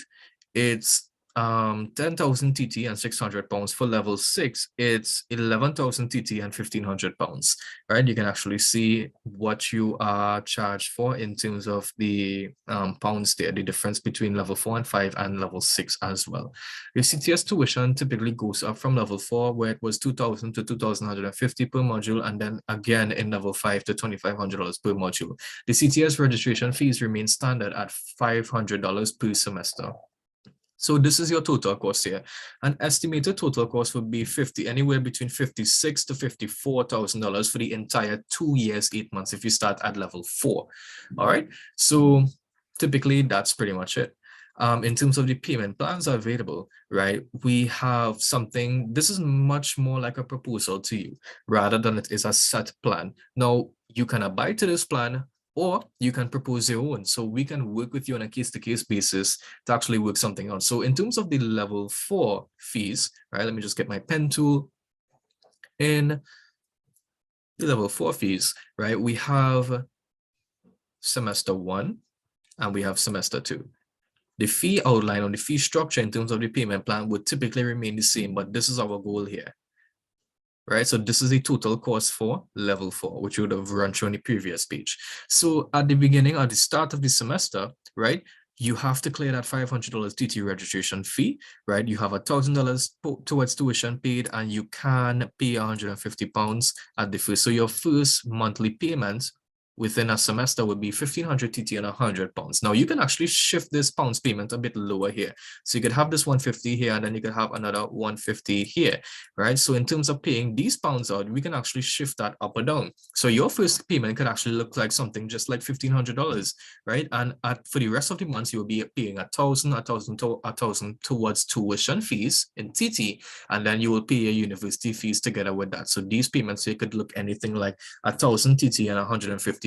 it's 10,000 TT and £600. For level 6, it's 11,000 TT and £1,500, right? You can actually see what you are charged for in terms of the pounds there, the difference between level 4 and 5 and level 6 as well. The CTS tuition typically goes up from level 4, where it was 2,000 to 2,150 per module, and then again in level 5 to $2,500 per module. The CTS registration fees remain standard at $500 per semester. So this is your total cost here. An estimated total cost would be anywhere between $56,000 to $54,000 for the entire 2 years, 8 months if you start at level 4. All right. So typically that's pretty much it. In terms of the payment plans are available, right? We have something, this is much more like a proposal to you rather than it is a set plan. Now you can abide to this plan, or you can propose your own. So we can work with you on a case-to-case basis to actually work something out. So in terms of the level 4 fees, right, let me just get my pen tool. In the level 4 fees, right, we have semester 1 and we have semester 2. The fee outline on the fee structure in terms of the payment plan would typically remain the same, but this is our goal here. Right, so this is a total cost for level 4, which you would have run through on the previous page. So at the beginning, at the start of the semester, right, you have to clear that $500 TT registration fee, right? You have $1,000 towards tuition paid, and you can pay £150 at the first. So your first monthly payment within a semester would be 1,500 TT and £100. Now you can actually shift this pounds payment a bit lower here. So you could have this 150 here, and then you could have another 150 here, right? So in terms of paying these pounds out, we can actually shift that up or down. So your first payment could actually look like something just like $1,500, right? And for the rest of the months, you will be paying $1,000 towards tuition fees in TT, and then you will pay your university fees together with that. So these payments, they could look anything like 1,000 TT and £150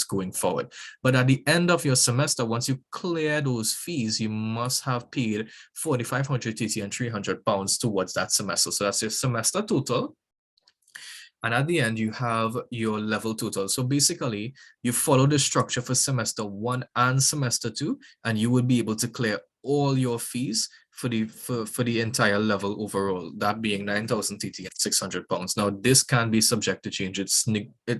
going forward. But at the end of your semester, once you clear those fees, you must have paid 4,500 TT and £300 towards that semester. So that's your semester total. And at the end, you have your level total. So basically, you follow the structure for semester 1 and semester 2, and you would be able to clear all your fees for the entire level overall, that being 9,000 TT and £600. Now, this can be subject to change.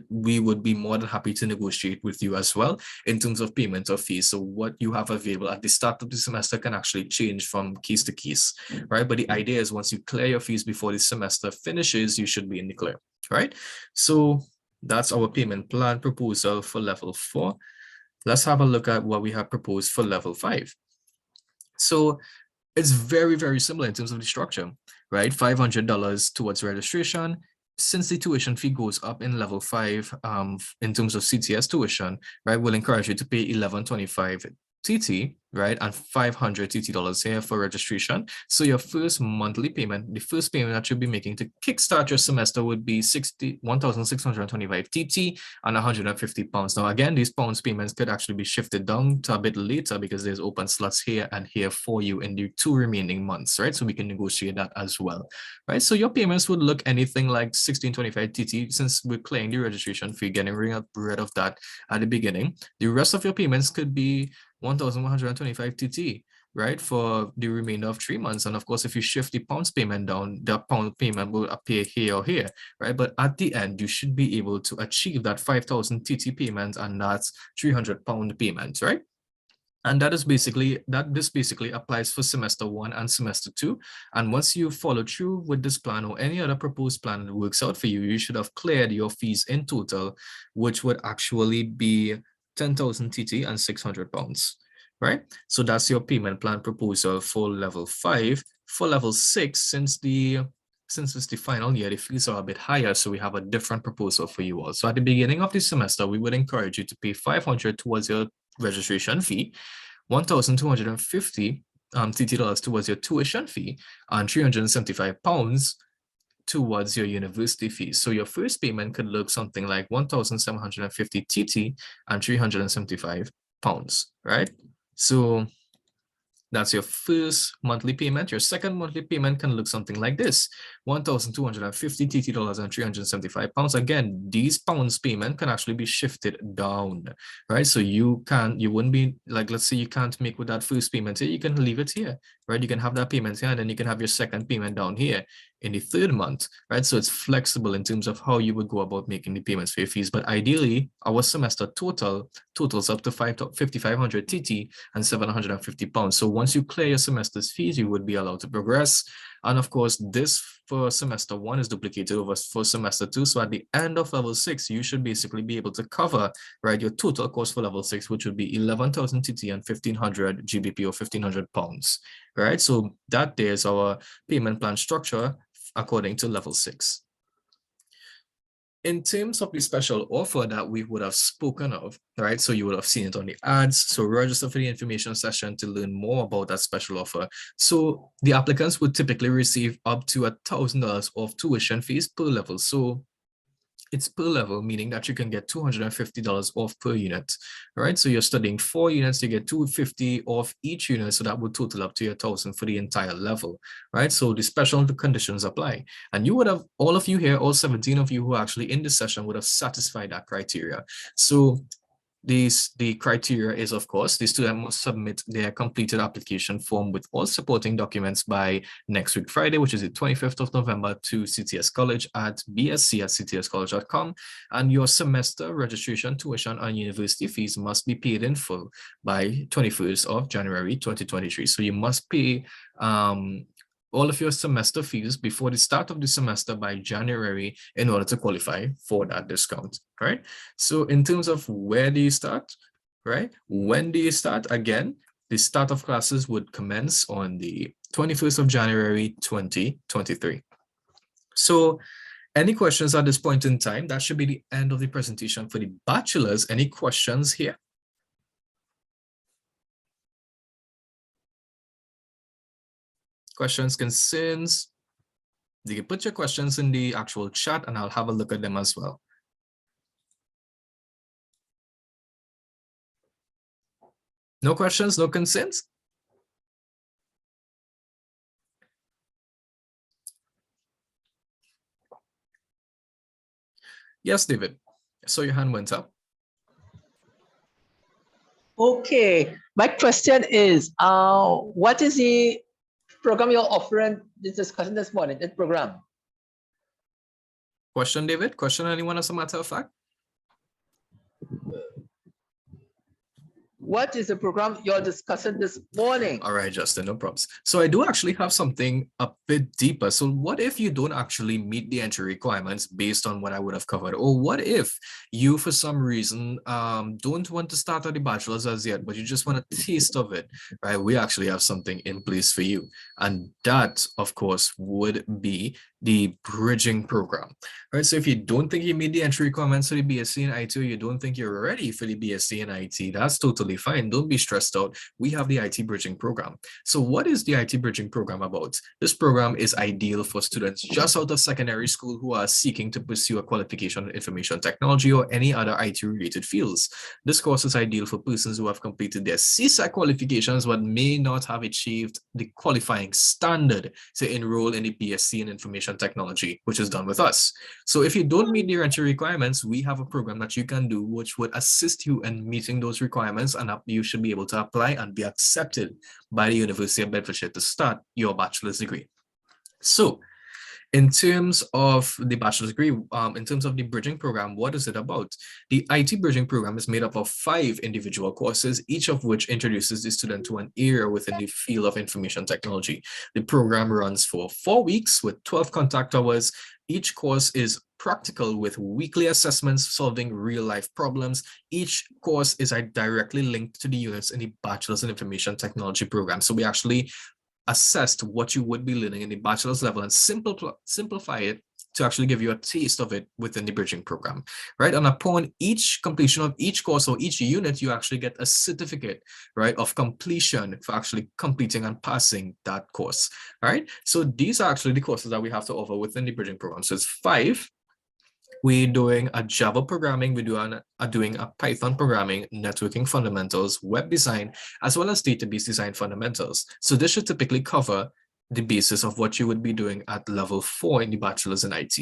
We would be more than happy to negotiate with you as well in terms of payment of fees. So what you have available at the start of the semester can actually change from case to case, right? But the idea is once you clear your fees before the semester finishes, you should be in the clear, right? So that's our payment plan proposal for level 4. Let's have a look at what we have proposed for level 5. So it's very, very similar in terms of the structure. right? $500 towards registration. Since the tuition fee goes up in level 5 in terms of CTS tuition, right, we'll encourage you to pay $1125 TT, right, and $500 here for registration. So your first monthly payment, the first payment that you'll be making to kickstart your semester would be 1,625 TT and £150. Now, again, these pounds payments could actually be shifted down to a bit later because there's open slots here and here for you in the 2 remaining months, right? So we can negotiate that as well, right? So your payments would look anything like 1625 TT since we're clearing the registration fee, getting rid of that at the beginning. The rest of your payments could be 1,125 TT, right, for the remainder of 3 months. And of course, if you shift the pounds payment down, the pound payment will appear here or here, right? But at the end, you should be able to achieve that 5,000 TT payment, and that's £300 payment, right? And this basically applies for semester 1 and semester 2. And once you follow through with this plan or any other proposed plan that works out for you, you should have cleared your fees in total, which would actually be 10,000 TT and £600, right? So that's your payment plan proposal for level 5. For level 6, since it's the final year, the fees are a bit higher, so we have a different proposal for you all. So at the beginning of the semester, we would encourage you to pay $500 towards your registration fee, 1,250 TT towards your tuition fee, and £375 towards your university fees. So your first payment could look something like 1,750 TT and £375, right? So that's your first monthly payment. Your second monthly payment can look something like this: 1,250 TT dollars and £375. Again, these pounds payment can actually be shifted down, right? So you wouldn't be like, let's say you can't make with that first payment here, you can leave it here, right? You can have that payment here, and then you can have your second payment down here in the third month, right? So it's flexible in terms of how you would go about making the payments for your fees. But ideally, our semester totals up to 5,500 TT and £750. So once you clear your semester's fees, you would be allowed to progress. And of course, this for semester 1 is duplicated over for semester 2. So at the end of level 6, you should basically be able to cover, right, your total cost for level 6, which would be 11,000 TT and 1,500 GBP or £1,500, right? So that there's our payment plan structure according to level 6. In terms of the special offer that we would have spoken of, right? So you would have seen it on the ads. So register for the information session to learn more about that special offer. So the applicants would typically receive up to $1,000 of tuition fees per level. So it's per level, meaning that you can get $250 off per unit, right? So you're studying 4 units, you get $250 off each unit, so that would total up to $1,000 for the entire level, right? So the special conditions apply. And you would have, all of you here, all 17 of you who are actually in this session would have satisfied that criteria. So the criteria is, of course, the student must submit their completed application form with all supporting documents by next week, Friday, which is the 25th of November, to CTS College at bsc@ctscollege.com. And your semester registration, tuition, and university fees must be paid in full by 21st of January, 2023. So you must pay all of your semester fees before the start of the semester by January in order to qualify for that discount, right? So in terms of where do you start, right? When do you start? Again, the start of classes would commence on the 21st of January, 2023. So any questions at this point in time? That should be the end of the presentation for the bachelors. Any questions here? Questions, concerns? You can put your questions in the actual chat and I'll have a look at them as well. No questions, no concerns? Yes, David. So your hand went up. Okay, my question is, what is the program you're offering this discussion this morning, that program? Question, David? Question, anyone, as a matter of fact? what is the program you're discussing this morning? All right, Justin, no problems. So I do actually have something a bit deeper. So what if you don't actually meet the entry requirements based on what I would have covered? Or what if you, for some reason, don't want to start at the bachelor's as yet, but you just want a taste of it, right? We actually have something in place for you. And that, of course, would be the bridging program, right? So if you don't think you meet the entry requirements for the BSc in IT, or you don't think you're ready for the BSc in IT, that's totally fine. Don't be stressed out. We have the IT bridging program. So what is the IT bridging program about? This program is ideal for students just out of secondary school who are seeking to pursue a qualification in information technology or any other IT related fields. This course is ideal for persons who have completed their CSEC qualifications but may not have achieved the qualifying standard to enroll in the BSc in information technology, which is done with us. So if you don't meet the entry requirements, we have a program that you can do which would assist you in meeting those requirements, and you should be able to apply and be accepted by the University of Bedfordshire to start your bachelor's degree. So in terms of the bachelor's degree, in terms of the bridging program, what is it about? The IT bridging program is made up of 5 individual courses, each of which introduces the student to an area within the field of information technology. The program runs for 4 weeks with 12 contact hours. Each course is practical with weekly assessments solving real-life problems. Each course is directly linked to the units in the Bachelor's in Information Technology program. So we actually assessed what you would be learning in the bachelor's level and simplify it to actually give you a taste of it within the bridging program, right? And upon each completion of each course or each unit, you actually get a certificate, right, of completion for actually completing and passing that course, all right? So these are actually the courses that we have to offer within the bridging program. So it's 5. We're doing a Java programming, we're doing a Python programming, networking fundamentals, web design, as well as database design fundamentals. So this should typically cover the basis of what you would be doing at level 4 in the bachelor's in IT,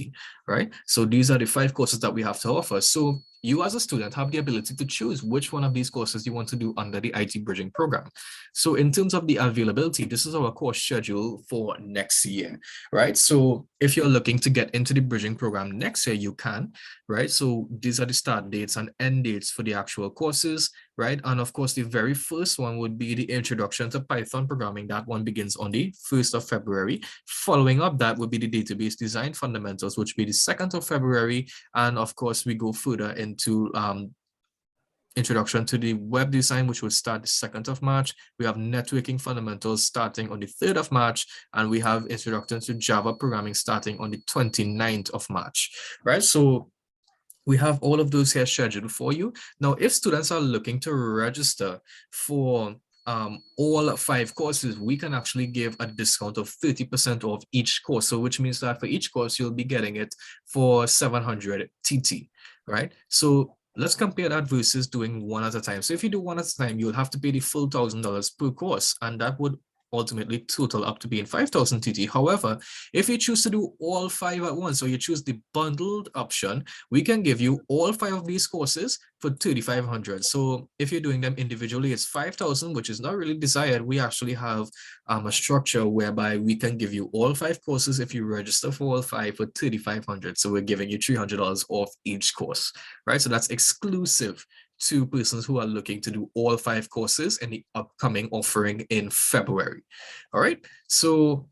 right? So these are the 5 courses that we have to offer. So you as a student have the ability to choose which one of these courses you want to do under the IT bridging program. So in terms of the availability, this is our course schedule for next year, right? So if you're looking to get into the bridging program next year, you can, right? So these are the start dates and end dates for the actual courses, right? And of course, the very first one would be the introduction to Python programming. That one begins on the 1st of February. Following up, that would be the database design fundamentals, which would be the 2nd of February. And of course, we go further into introduction to the web design, which will start the 2nd of March. We have networking fundamentals starting on the 3rd of March, and we have introduction to Java programming starting on the 29th of March, right? So we have all of those here scheduled for you. Now, if students are looking to register for all 5 courses, we can actually give a discount of 30% off each course. So which means that for each course, you'll be getting it for 700 TT, right? So let's compare that versus doing one at a time. So if you do one at a time, you'll have to pay the full $1,000 per course, and that would ultimately total up to being 5,000 TT. However, if you choose to do all 5 at once, or you choose the bundled option, we can give you all 5 of these courses for 3,500. So if you're doing them individually, it's 5,000, which is not really desired. We actually have a structure whereby we can give you all 5 courses if you register for all 5 for 3,500. So we're giving you $300 off each course, right? So that's exclusive to persons who are looking to do all 5 courses in the upcoming offering in February. All right. So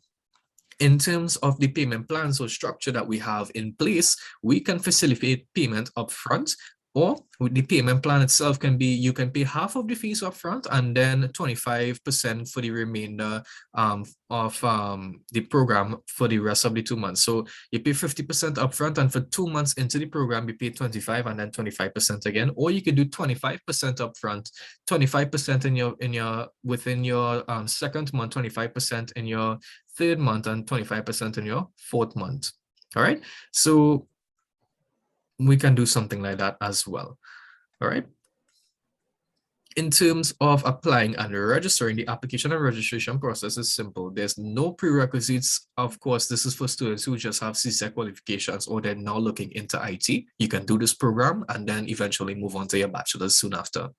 in terms of the payment plans or structure that we have in place, we can facilitate payment upfront, or with the payment plan itself can be, you can pay half of the fees upfront and then 25% for the remainder of the program for the rest of the 2 months. So you pay 50% upfront, and for 2 months into the program, you pay 25 and then 25% again, or you could do 25% upfront, 25% within your 2nd month, 25% in your 3rd month, and 25% in your 4th month. All right. So we can do something like that as well. All right. In terms of applying and registering, the application and registration process is simple. There's no prerequisites. Of course, this is for students who just have CSEC qualifications or they're now looking into IT. You can do this program and then eventually move on to your bachelor's soon after.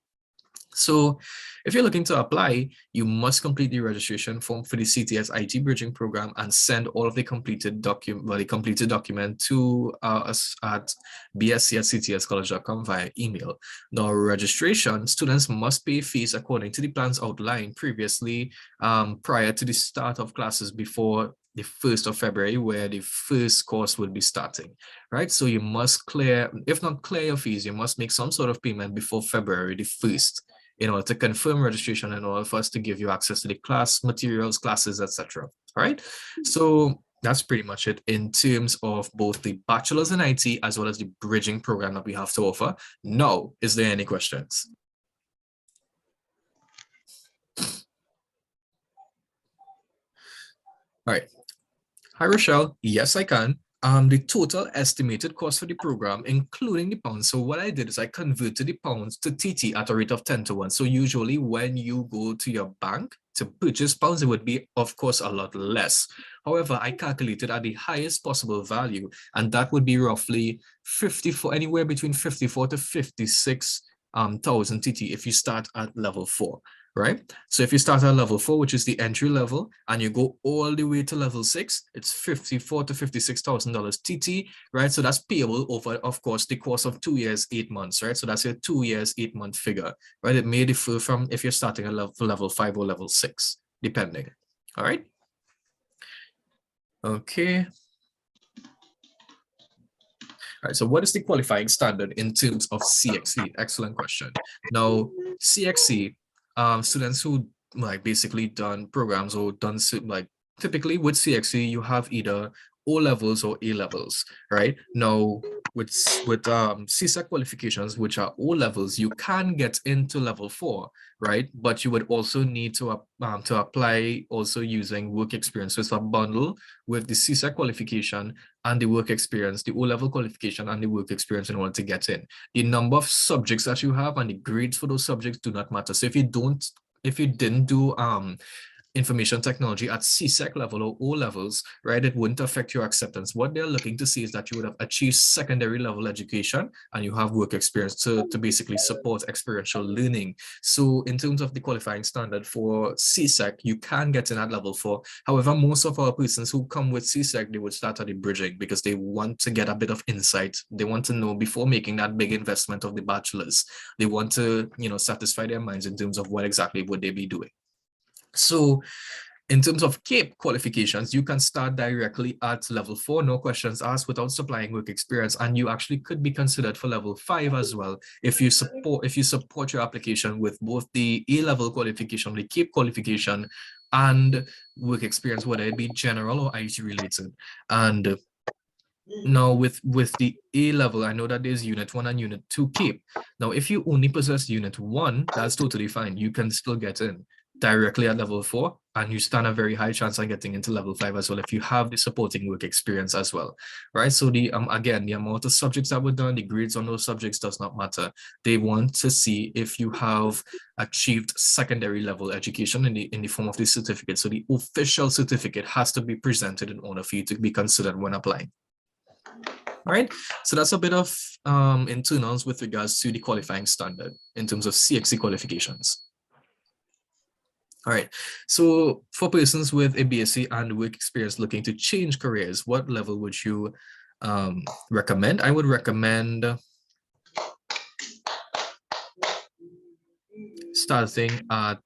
So if you're looking to apply, you must complete the registration form for the CTS IT Bridging Program and send all of the completed document to us at bsc@ctscollege.com via email. Now, registration, students must pay fees according to the plans outlined previously prior to the start of classes before the 1st of February, where the first course will be starting, right? So you must clear, if not clear your fees, you must make some sort of payment before February the 1st in order to confirm registration in order for us to give you access to the class materials, classes, etc. All right. So that's pretty much it in terms of both the bachelor's in IT as well as the bridging program that we have to offer. Now, is there any questions? All right. Hi, Rochelle. Yes, I can. The total estimated cost for the program, including the pounds. So what I did is I converted the pounds to TT at a rate of 10 to 1. So usually when you go to your bank to purchase pounds, it would be, of course, a lot less. However, I calculated at the highest possible value, and that would be roughly 54, anywhere between 54 to 56,000 TT if you start at level 4. Right? So if you start at level 4, which is the entry level, and you go all the way to level 6, it's $54,000 to $56,000 TT, right? So that's payable over, of course, the course of 2 years, 8 months, right? So that's a 2 years, 8-month figure, right? It may differ from if you're starting at level 5 or level 6, depending. All right. Okay. All right, so what is the qualifying standard in terms of CXC? Excellent question. Now, CXC, students who basically done programs or done typically with CXC, you have either O levels or A levels, right? Now, with CSEC qualifications, which are O levels, you can get into level 4, right? But you would also need to apply also using work experience. So it's a bundle with the CSEC qualification and the work experience, the O-level qualification and the work experience in order to get in. The number of subjects that you have and the grades for those subjects do not matter. So if you didn't do information technology at CSEC level or O levels, right, it wouldn't affect your acceptance. What they're looking to see is that you would have achieved secondary level education and you have work experience to basically support experiential learning. So in terms of the qualifying standard for CSEC, you can get in at level 4. However, most of our persons who come with CSEC, they would start at the bridging because they want to get a bit of insight. They want to know before making that big investment of the bachelor's. They want to, satisfy their minds in terms of what exactly would they be doing. So in terms of CAPE qualifications, you can start directly at level 4, no questions asked, without supplying work experience, and you actually could be considered for level 5 as well if you support your application with both the A-level qualification, the CAPE qualification, and work experience, whether it be general or IT related. And now with the A level, I know that there's unit 1 and unit 2 CAPE. Now, if you only possess unit 1, that's totally fine. You can still get in directly at level 4, and you stand a very high chance on getting into level 5 as well if you have the supporting work experience as well, right? So the again, the amount of subjects that were done, the grades on those subjects does not matter. They want to see if you have achieved secondary level education in the form of the certificate. So the official certificate has to be presented in order for you to be considered when applying. All right, so that's a bit of internals with regards to the qualifying standard in terms of CXC qualifications. All right, so for persons with a BSc and work experience looking to change careers, what level would you recommend? I would recommend starting at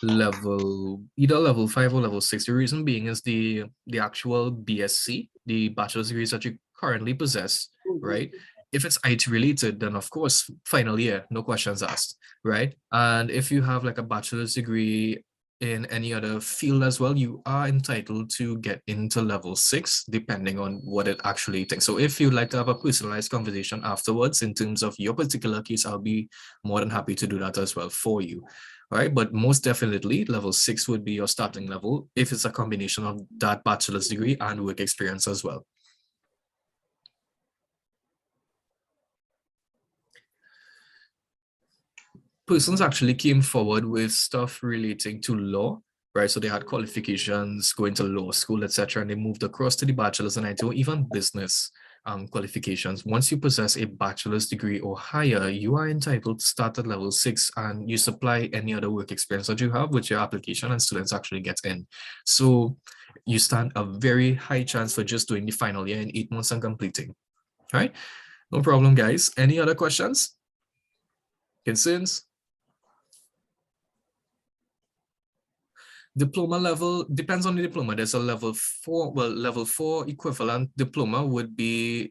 either level 5 or level 6. The reason being is the actual BSc, the bachelor's degrees that you currently possess, right? If it's IT related, then of course, final year, no questions asked, right? And if you have like a bachelor's degree in any other field as well, you are entitled to get into level 6, depending on what it actually takes. So if you'd like to have a personalized conversation afterwards in terms of your particular case, I'll be more than happy to do that as well for you. All right, but most definitely level 6 would be your starting level if it's a combination of that bachelor's degree and work experience as well. Persons actually came forward with stuff relating to law, right? So they had qualifications, going to law school, etc., and they moved across to the bachelor's in IT or even business. qualifications. Once you possess a bachelor's degree or higher, you are entitled to start at level 6, and you supply any other work experience that you have with your application, and students actually get in. So you stand a very high chance for just doing the final year in 8 months and completing. All right, no problem, guys. Any other questions? Concerns? Diploma level depends on the diploma. There's a level 4, well, level 4 equivalent diploma would be,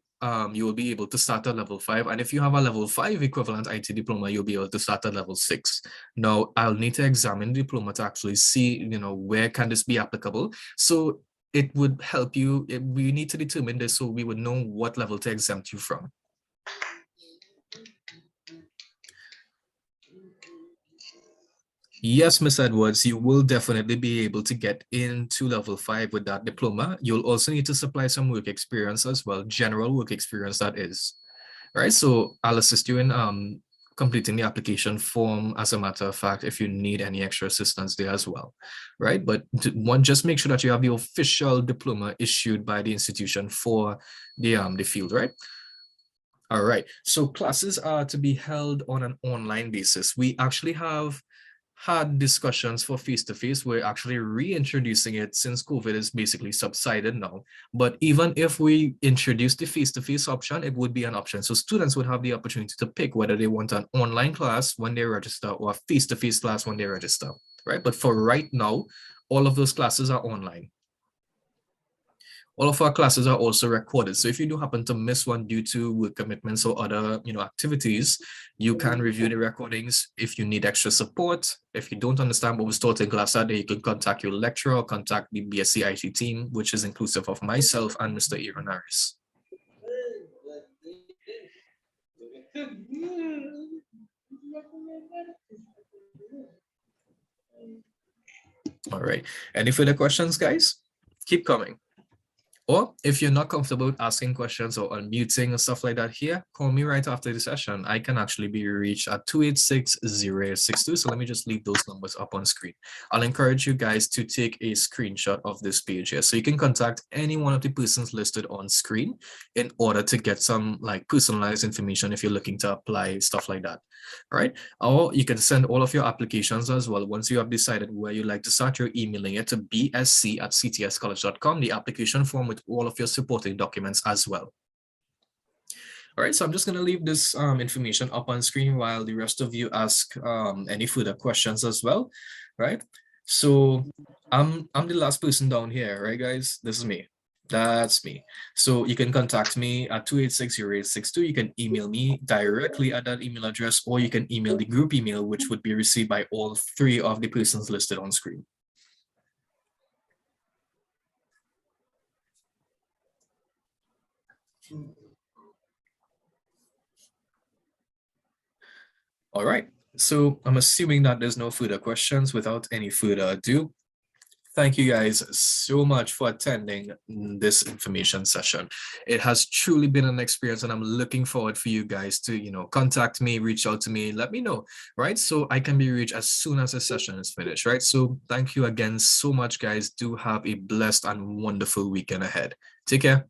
you will be able to start at level 5. And if you have a level 5 equivalent IT diploma, you'll be able to start at level 6. Now, I'll need to examine the diploma to actually see, where can this be applicable. So it would help you. We need to determine this so we would know what level to exempt you from. Yes, Ms. Edwards, you will definitely be able to get into level 5 with that diploma. You'll also need to supply some work experience as well, general work experience that is. All right, so I'll assist you in completing the application form, as a matter of fact, if you need any extra assistance there as well, right? But just make sure that you have the official diploma issued by the institution for the field, right? All right, so classes are to be held on an online basis. We actually have had discussions for face-to-face. We're actually reintroducing it since COVID is basically subsided now. But even if we introduce the face-to-face option, it would be an option. So students would have the opportunity to pick whether they want an online class when they register or a face-to-face class when they register, right? But for right now, all of those classes are online. All of our classes are also recorded. So if you do happen to miss one due to work commitments or other activities, you can review the recordings. If you need extra support, if you don't understand what was taught in class that day, you can contact your lecturer or contact the BSc IT team, which is inclusive of myself and Mr. Aaron Harris. All right. Any further questions, guys? Keep coming. Or if you're not comfortable with asking questions or unmuting and stuff like that here, call me right after the session. I can actually be reached at 286-0862. So let me just leave those numbers up on screen. I'll encourage you guys to take a screenshot of this page here. So you can contact any one of the persons listed on screen in order to get some personalized information if you're looking to apply stuff like that. All right. Or you can send all of your applications as well. Once you have decided where you'd like to start, you're emailing it to bsc@ctscollege.com, the application form with all of your supporting documents as well. All right, so I'm just going to leave this information up on screen while the rest of you ask any further questions as well, right? So I'm the last person down here, right, guys? This is me. That's me. So you can contact me at 286-0862. You can email me directly at that email address, or you can email the group email, which would be received by all 3 of the persons listed on screen. All right, so I'm assuming that there's no further questions. Without any further ado, thank you guys so much for attending this information session. It has truly been an experience, and I'm looking forward for you guys to, contact me, reach out to me, let me know, right? So I can be reached as soon as the session is finished, right? So thank you again so much, guys. Do have a blessed and wonderful weekend ahead. Take care.